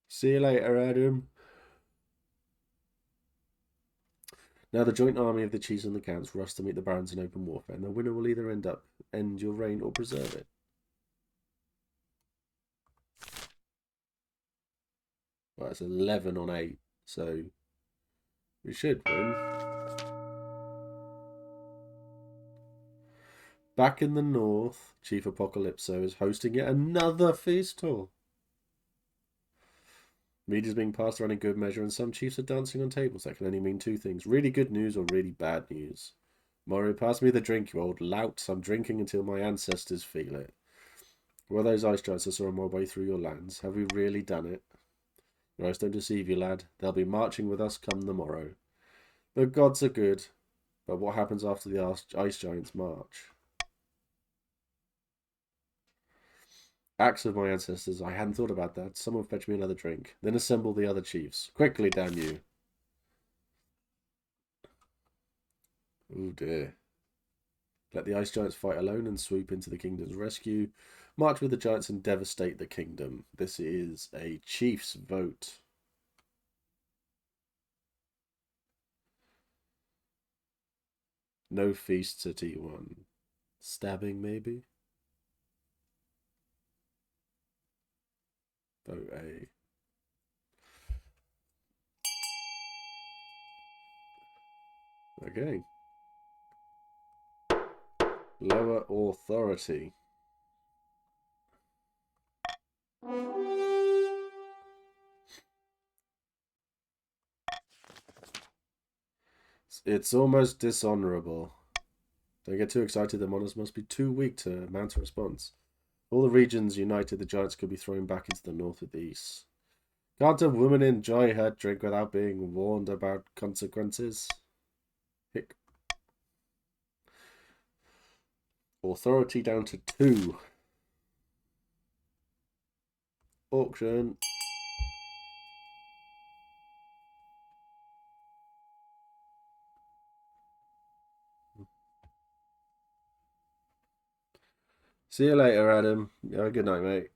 B: See you later, Adam. Now the joint army of the chiefs and the counts rush to meet the barons in open warfare, and the winner will either end your reign or preserve it. Well, it's 11 on 8, so we should win. Back in the north, Chief Apocalypso is hosting yet another feast hall. Meat is being passed around in good measure, and some chiefs are dancing on tables. That can only mean two things: really good news or really bad news. Mori, pass me the drink, you old lout. I'm drinking until my ancestors feel it. Were those ice giants I saw on my way through your lands? Have we really done it? Your eyes don't deceive you, lad. They'll be marching with us come the morrow. The gods are good, but what happens after the ice giants march? Acts of my ancestors. I hadn't thought about that. Someone fetch me another drink. Then assemble the other chiefs. Quickly, damn you. Oh dear. Let the ice giants fight alone and swoop into the kingdom's rescue. March with the giants and devastate the kingdom. This is a chief's vote. No feasts at E1. Stabbing, maybe? Vote A. Okay. Lower authority. It's almost dishonorable. Don't get too excited. The monarchs must be too weak to mount a response. All the regions united, the giants could be thrown back into the north or the east. Can't a woman enjoy her drink without being warned about consequences? Hick. Authority down to 2. Auction. See you later, Adam. Good night, mate.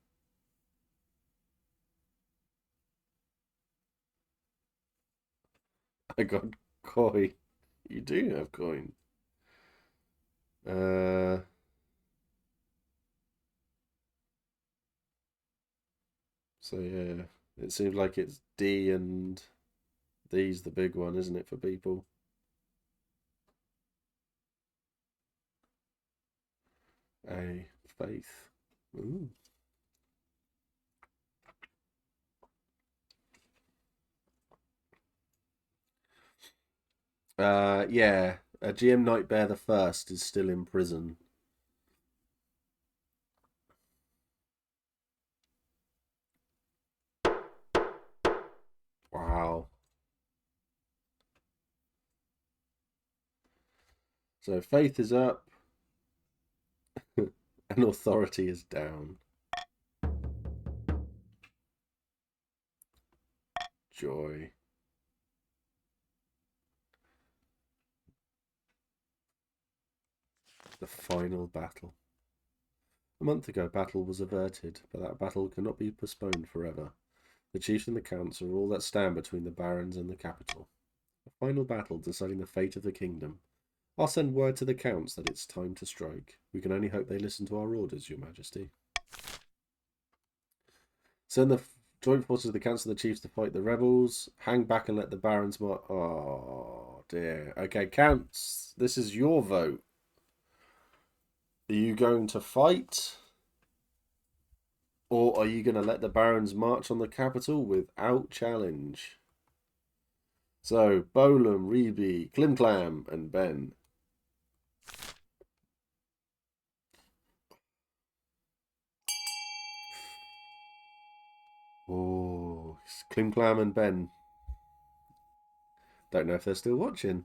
B: I got coin. You do have coin. So yeah, it seems like it's D and D's the big one, isn't it, for people? A faith. Ooh. Yeah. GM Nightbear the First is still in prison. Wow. So faith is up and authority is down. Joy. The final battle. A month ago, battle was averted, but that battle cannot be postponed forever. The chiefs and the counts are all that stand between the barons and the capital. A final battle deciding the fate of the kingdom. I'll send word to the counts that it's time to strike. We can only hope they listen to our orders, your majesty. Send the joint forces of the counts and the chiefs to fight the rebels. Hang back and let the barons march. Oh, dear. Okay, counts, this is your vote. Are you going to fight? Or are you going to let the barons march on the capital without challenge? So, Bolam, Reby, Klimklam, and Ben. Oh, Klimklam and Ben. Don't know if they're still watching.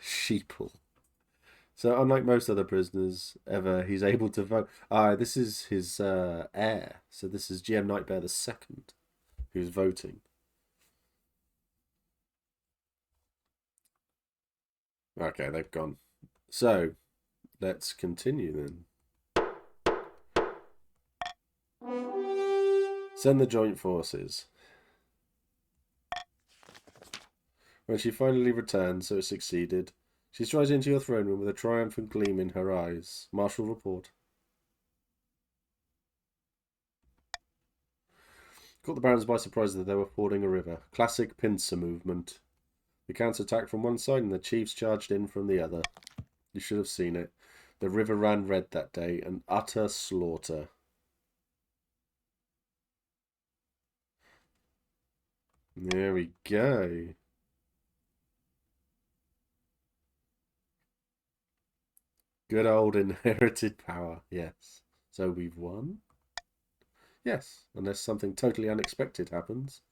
B: Sheeple. So, unlike most other prisoners ever, he's able to vote. This is his heir. So, this is GM Nightbear II who's voting. Okay, they've gone. So, let's continue then. Send the joint forces. When she finally returned, so it succeeded, she strides into your throne room with a triumphant gleam in her eyes. Marshal report. Caught the barons by surprise that they were fording a river. Classic pincer movement. The counts attacked from one side and the chiefs charged in from the other. You should have seen it. The river ran red that day, an utter slaughter. There we go. Good old inherited power, yes. So we've won? Yes, unless something totally unexpected happens.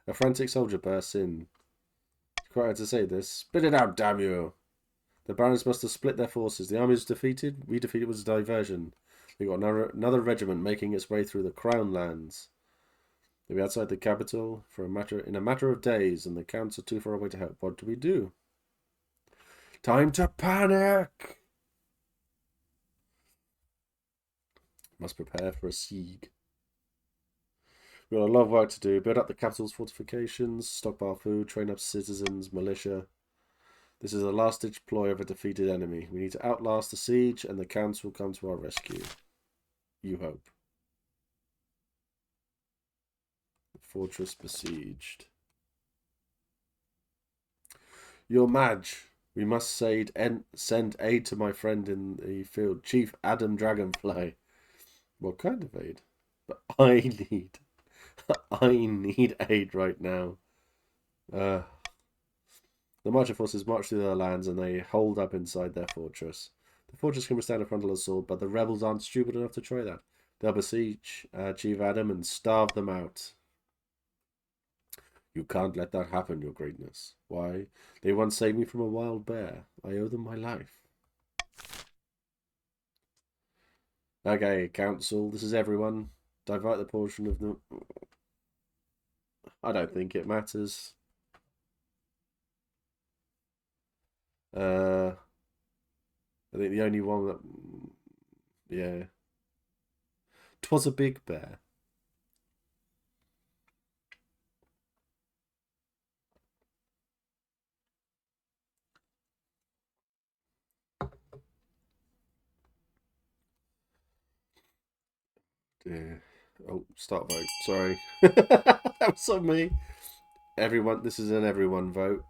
B: A frantic soldier bursts in. Quite hard to say this. Spit it out, damn you! The barons must have split their forces. The army was defeated. We defeated was a diversion. We got another regiment making its way through the Crown lands. They'll be outside the capital in a matter of days, and the counts are too far away to help. What do we do? Time to panic! Must prepare for a siege. We've got a lot of work to do. Build up the capital's fortifications, stockpile food, train up citizens, militia. This is a last-ditch ploy of a defeated enemy. We need to outlast the siege, and the counts will come to our rescue. You hope. Fortress besieged. Your Madge, we must send aid to my friend in the field, Chief Adam Dragonfly. What kind of aid? But I need aid right now. The marcher forces march through their lands and they hold up inside their fortress. The fortress can withstand a frontal assault, but the rebels aren't stupid enough to try that. They'll besiege Chief Adam and starve them out. You can't let that happen, your greatness. Why? They once saved me from a wild bear. I owe them my life. Okay, council, this is everyone. Divert the portion of the... I don't think it matters. I think the only one that... Yeah. 'Twas a big bear. Yeah. Oh, start vote. Sorry. That was on me. Everyone, this is an everyone vote.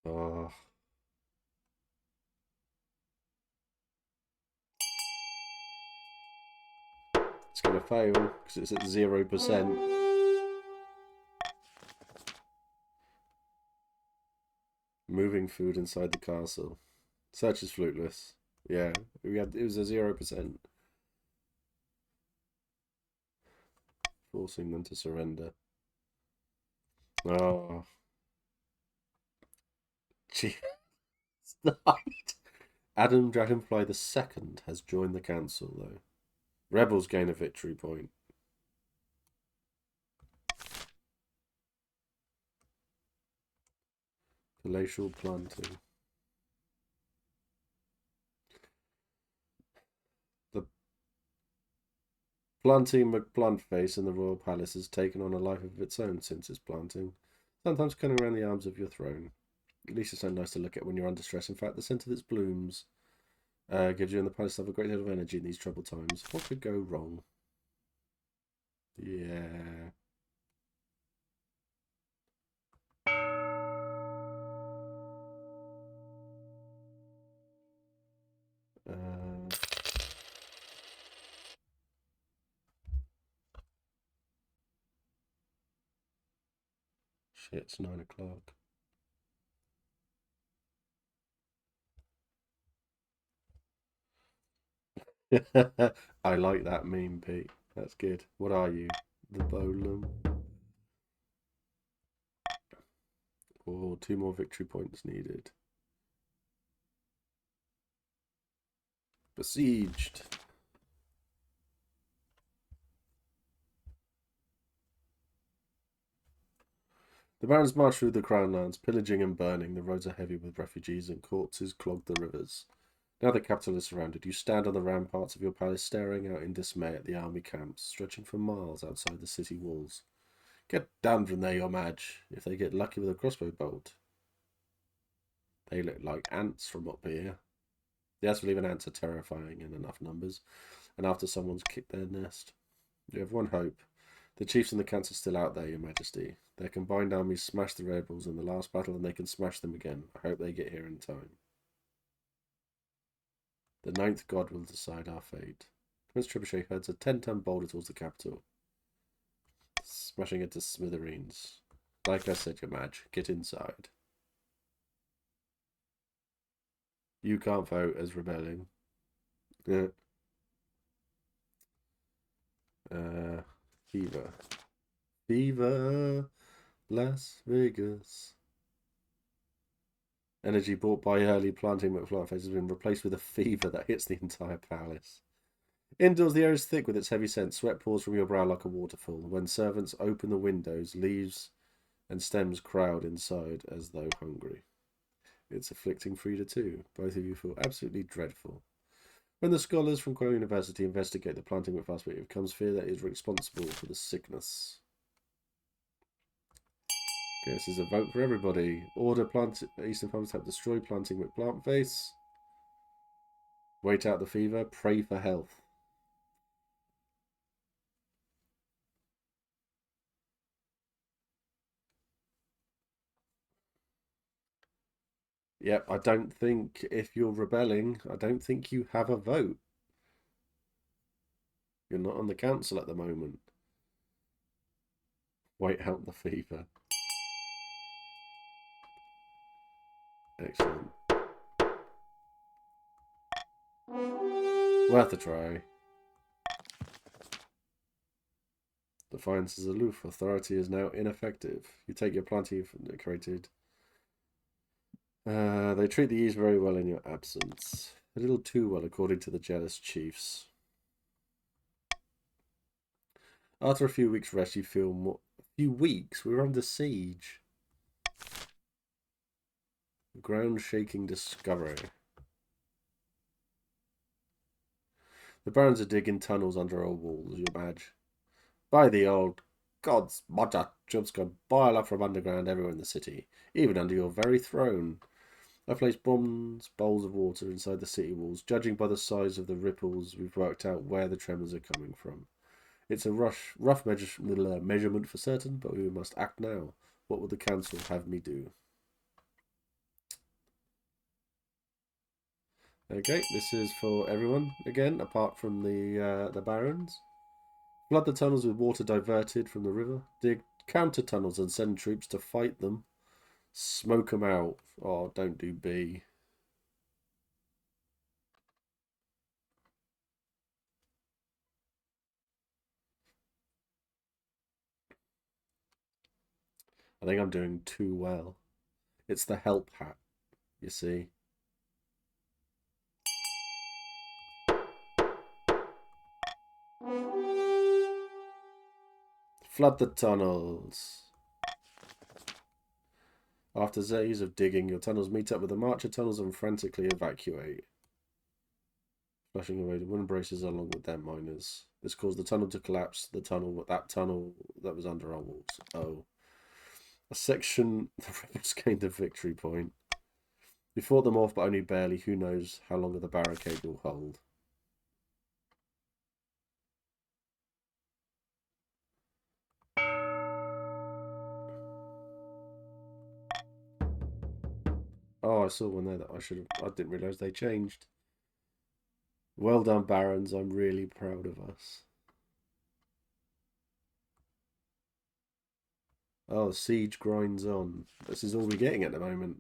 B: Oh. It's going to fail because it's at 0%. Moving food inside the castle. Search is fruitless. Yeah, it was a 0%. Forcing them to surrender. Oh. Gee. Adam Dragonfly II has joined the council, though. Rebels gain a victory point. Palatial planting. The planting McPluntface in the royal palace has taken on a life of its own since its planting. Sometimes cutting around the arms of your throne. At least it's so nice to look at when you're under stress. In fact, the scent of its blooms gives you and the palace staff a great deal of energy in these troubled times. What could go wrong? Yeah. Shit, it's 9 o'clock. I like that meme, Pete. That's good. What are you? The Bolum? Oh, 2 more victory points needed. Besieged. The barons march through the crown lands, pillaging and burning. The roads are heavy with refugees and corpses clog the rivers. Now the capital is surrounded. You stand on the ramparts of your palace, staring out in dismay at the army camps, stretching for miles outside the city walls. Get down from there, your Madge, if they get lucky with a crossbow bolt. They look like ants from up here. Yes, believe an ants are terrifying in enough numbers, and after someone's kicked their nest. You have one hope. The chiefs and the cants are still out there, Your Majesty. Their combined armies smashed the rebels in the last battle, and they can smash them again. I hope they get here in time. The ninth god will decide our fate. Prince Trebuchet heads a 10-ton boulder towards the capital, smashing it to smithereens. Like I said, Your Maj, get inside. You can't vote as rebelling. Yeah. Fever. Fever. Las Vegas. Energy brought by early planting McFlyface has been replaced with a fever that hits the entire palace. Indoors, the air is thick with its heavy scent. Sweat pours from your brow like a waterfall. When servants open the windows, leaves and stems crowd inside as though hungry. It's afflicting Frida too. Both of you feel absolutely dreadful. When the scholars from Quell University investigate the planting McFlyface, it becomes fear that is responsible for the sickness. Okay, this is a vote for everybody. Order Eastern Farmers to destroy planting McPlantface. Wait out the fever. Pray for health. Yep, I don't think if you're rebelling, I don't think you have a vote. You're not on the council at the moment. Wait out the fever. Excellent. Worth a try. Defiance is aloof. Authority is now ineffective. You take your planting you've created. They treat the East very well in your absence. A little too well, according to the jealous chiefs. After a few weeks' rest, you feel more... A few weeks? We're under siege. Ground-shaking discovery. The barons are digging tunnels under our walls, Your Badge. By the old gods, Modja jobs go boil up from underground everywhere in the city, even under your very throne. I placed bronze bowls of water inside the city walls. Judging by the size of the ripples, we've worked out where the tremors are coming from. It's a rough measurement for certain, but we must act now. What would the council have me do? Okay, this is for everyone again, apart from the barons. Flood the tunnels with water diverted from the river. Dig counter tunnels and send troops to fight them. Smoke them out. Oh, don't do B. I think I'm doing too well. It's the help hat, you see. Flood the tunnels. After days of digging, your tunnels meet up with the marcher tunnels and frantically evacuate. Flushing away the wooden braces along with their miners. This caused the tunnel to collapse. That tunnel that was under our walls. Oh. A section, the rebels gained a victory point. We fought them off, but only barely. Who knows how long the barricade will hold. Oh, I saw one there that I didn't realise they changed. Well done, Barons. I'm really proud of us. Oh, siege grinds on. This is all we're getting at the moment.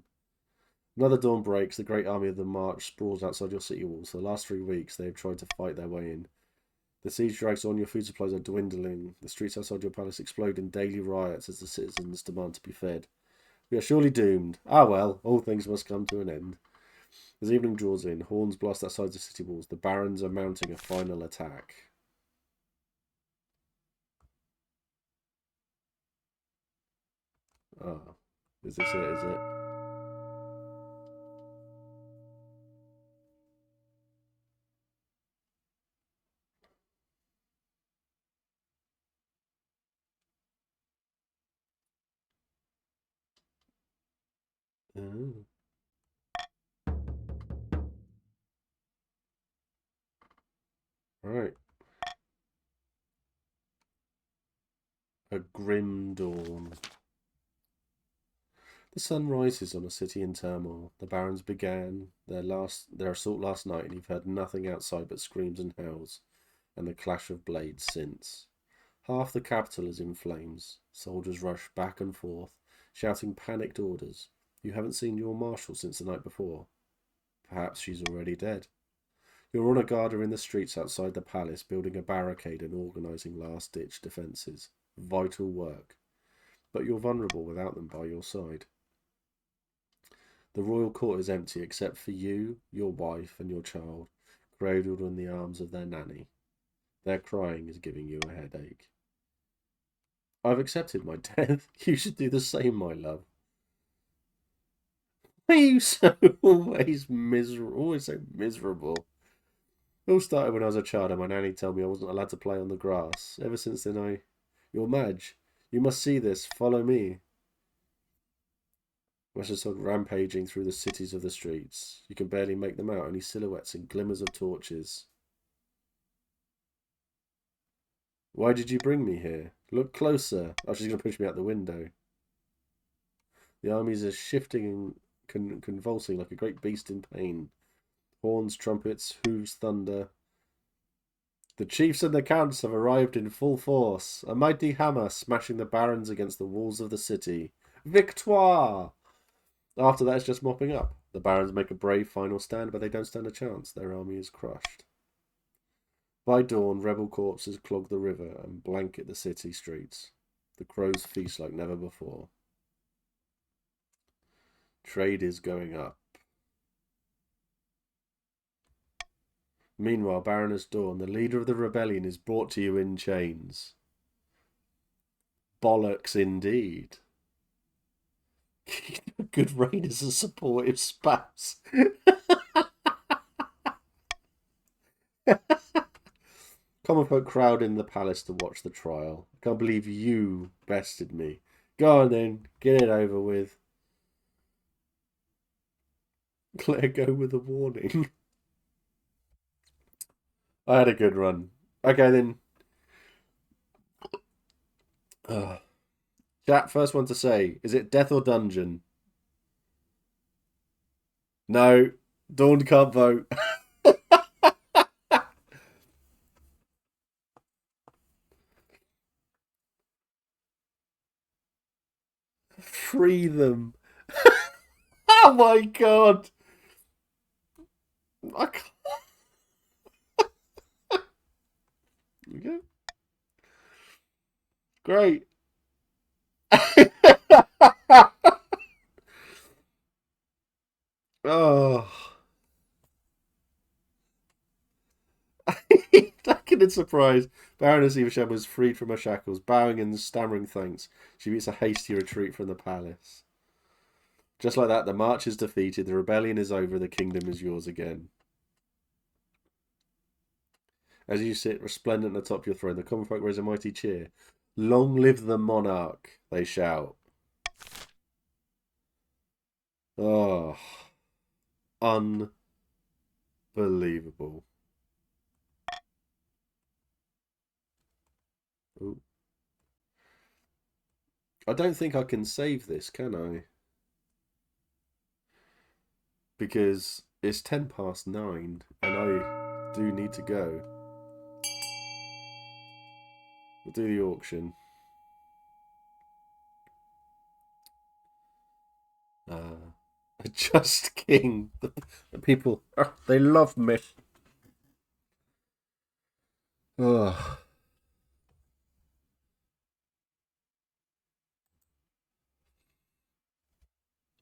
B: Another dawn breaks. The great army of the March sprawls outside your city walls. For the last 3 weeks, they have tried to fight their way in. The siege drags on. Your food supplies are dwindling. The streets outside your palace explode in daily riots as the citizens demand to be fed. We are surely doomed. Ah well, all things must come to an end. As evening draws in, horns blast outside the city walls. The barons are mounting a final attack. Ah, is this it, is it? Oh. Right. A grim dawn. The sun rises on a city in turmoil. The barons began their assault last night, and you've heard nothing outside but screams and howls, and the clash of blades since. Half the capital is in flames. Soldiers rush back and forth, shouting panicked orders. You haven't seen your marshal since the night before. Perhaps she's already dead. Your honour guard are in the streets outside the palace, building a barricade and organising last-ditch defences. Vital work. But you're vulnerable without them by your side. The royal court is empty except for you, your wife, and your child, cradled in the arms of their nanny. Their crying is giving you a headache. I've accepted my death. You should do the same, my love. Why are you so always so miserable? It all started when I was a child and my nanny told me I wasn't allowed to play on the grass. Ever since then You're Madge. You must see this. Follow me. Russia started rampaging through the cities of the streets. You can barely make them out, only silhouettes and glimmers of torches. Why did you bring me here? Look closer. Oh, she's going to push me out the window. The armies are shifting and convulsing like a great beast in pain. Horns, trumpets, hooves, thunder. The chiefs and the counts have arrived in full force. A mighty hammer smashing the barons against the walls of the city. Victoire! After that, it's just mopping up. The barons make a brave final stand, but they don't stand a chance. Their army is crushed. By dawn, rebel corpses clog the river and blanket the city streets. The crows feast like never before. Trade is going up. Meanwhile, Baroness Dawn, the leader of the rebellion, is brought to you in chains. Bollocks indeed. Good reign as a supportive spouse. Common folk crowd in the palace to watch the trial. I can't believe you bested me. Go on then, get it over with. Let her go with a warning. I had a good run. Okay then. Chat, first one to say, is it death or dungeon? No, Dawn can't vote. Free them. Oh my god. I can't. Okay. Great. Oh. Taken in surprise, Baroness Evesham was freed from her shackles, bowing and stammering thanks. She beats a hasty retreat from the palace. Just like that, the march is defeated, the rebellion is over, the kingdom is yours again. As you sit resplendent atop your throne, the common folk raise a mighty cheer. Long live the monarch, they shout. Oh, unbelievable. Ooh. I don't think I can save this, can I? Because it's 9:10 and I do need to go. We'll do the auction. A just king. The people, they love me. Oh.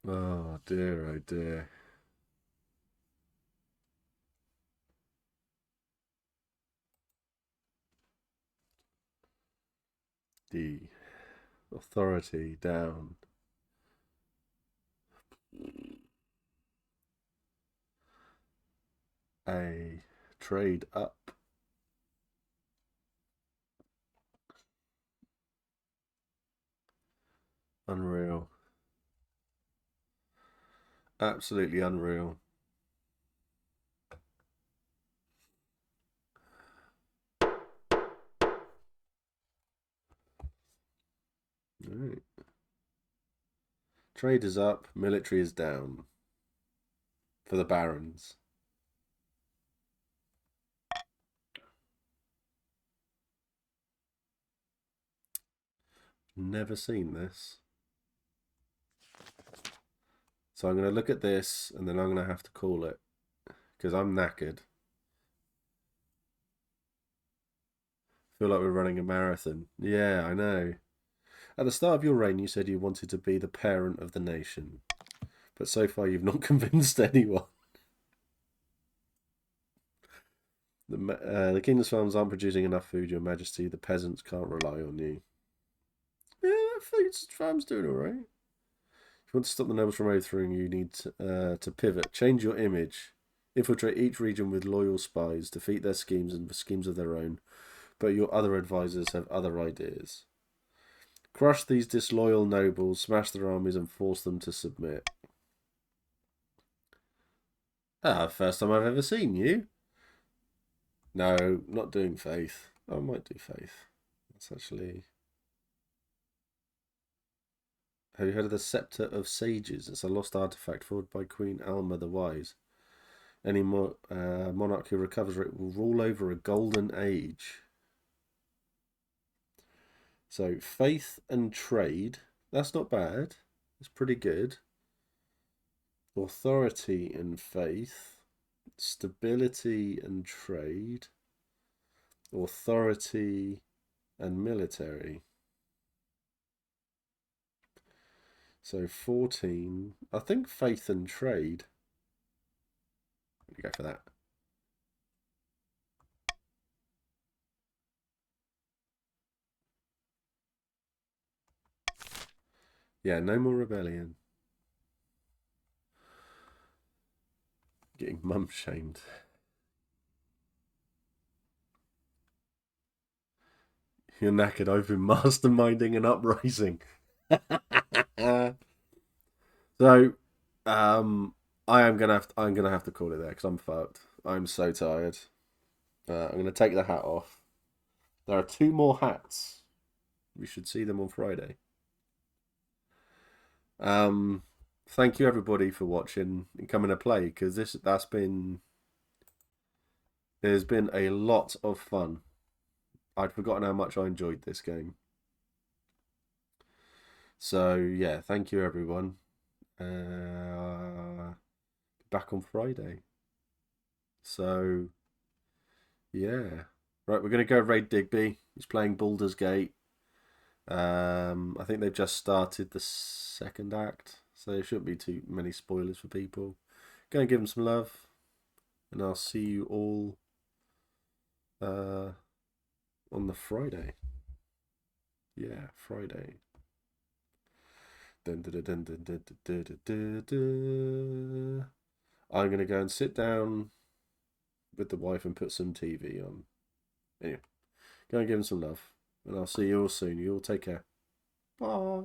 B: Oh dear, oh dear. The authority down. A trade up. Unreal. Absolutely unreal. Right. Trade is up, military is down. For the barons. Never seen this. So I'm going to look at this and then I'm going to have to call it. Because I'm knackered. Feel like we're running a marathon. Yeah, I know. At the start of your reign, you said you wanted to be the parent of the nation. But so far, you've not convinced anyone. The kingdom's farms aren't producing enough food, Your Majesty. The peasants can't rely on you. Yeah, farm's doing all right. If you want to stop the nobles from overthrowing you, need to pivot. Change your image. Infiltrate each region with loyal spies. Defeat their schemes and schemes of their own. But your other advisors have other ideas. Crush these disloyal nobles, smash their armies, and force them to submit. First time I've ever seen you. No, not doing faith. I might do faith. That's actually... Have you heard of the Scepter of Sages? It's a lost artifact forged by Queen Alma the Wise. Any monarch who recovers it will rule over a golden age. So, faith and trade. That's not bad. It's pretty good. Authority and faith. Stability and trade. Authority and military. So 14. I think faith and trade. Let me go for that. Yeah, no more rebellion. Getting mum shamed. You're knackered. I've been masterminding an uprising. So, I'm gonna have to call it there because I'm fucked. I'm so tired. I'm gonna take the hat off. There are 2 more hats. We should see them on Friday. Thank you everybody for watching and coming to play because there's been a lot of fun. I'd forgotten how much I enjoyed this game. So yeah, thank you everyone. Back on Friday. So yeah, right. We're gonna go raid Digby. He's playing Baldur's Gate. I think they've just started the 2nd act, so there shouldn't be too many spoilers for people. Go and give them some love, and I'll see you all on the Friday. Yeah, Friday. I'm gonna go and sit down with the wife and put some TV on. Anyway, go and give them some love, and I'll see you all soon. You all take care. Bye.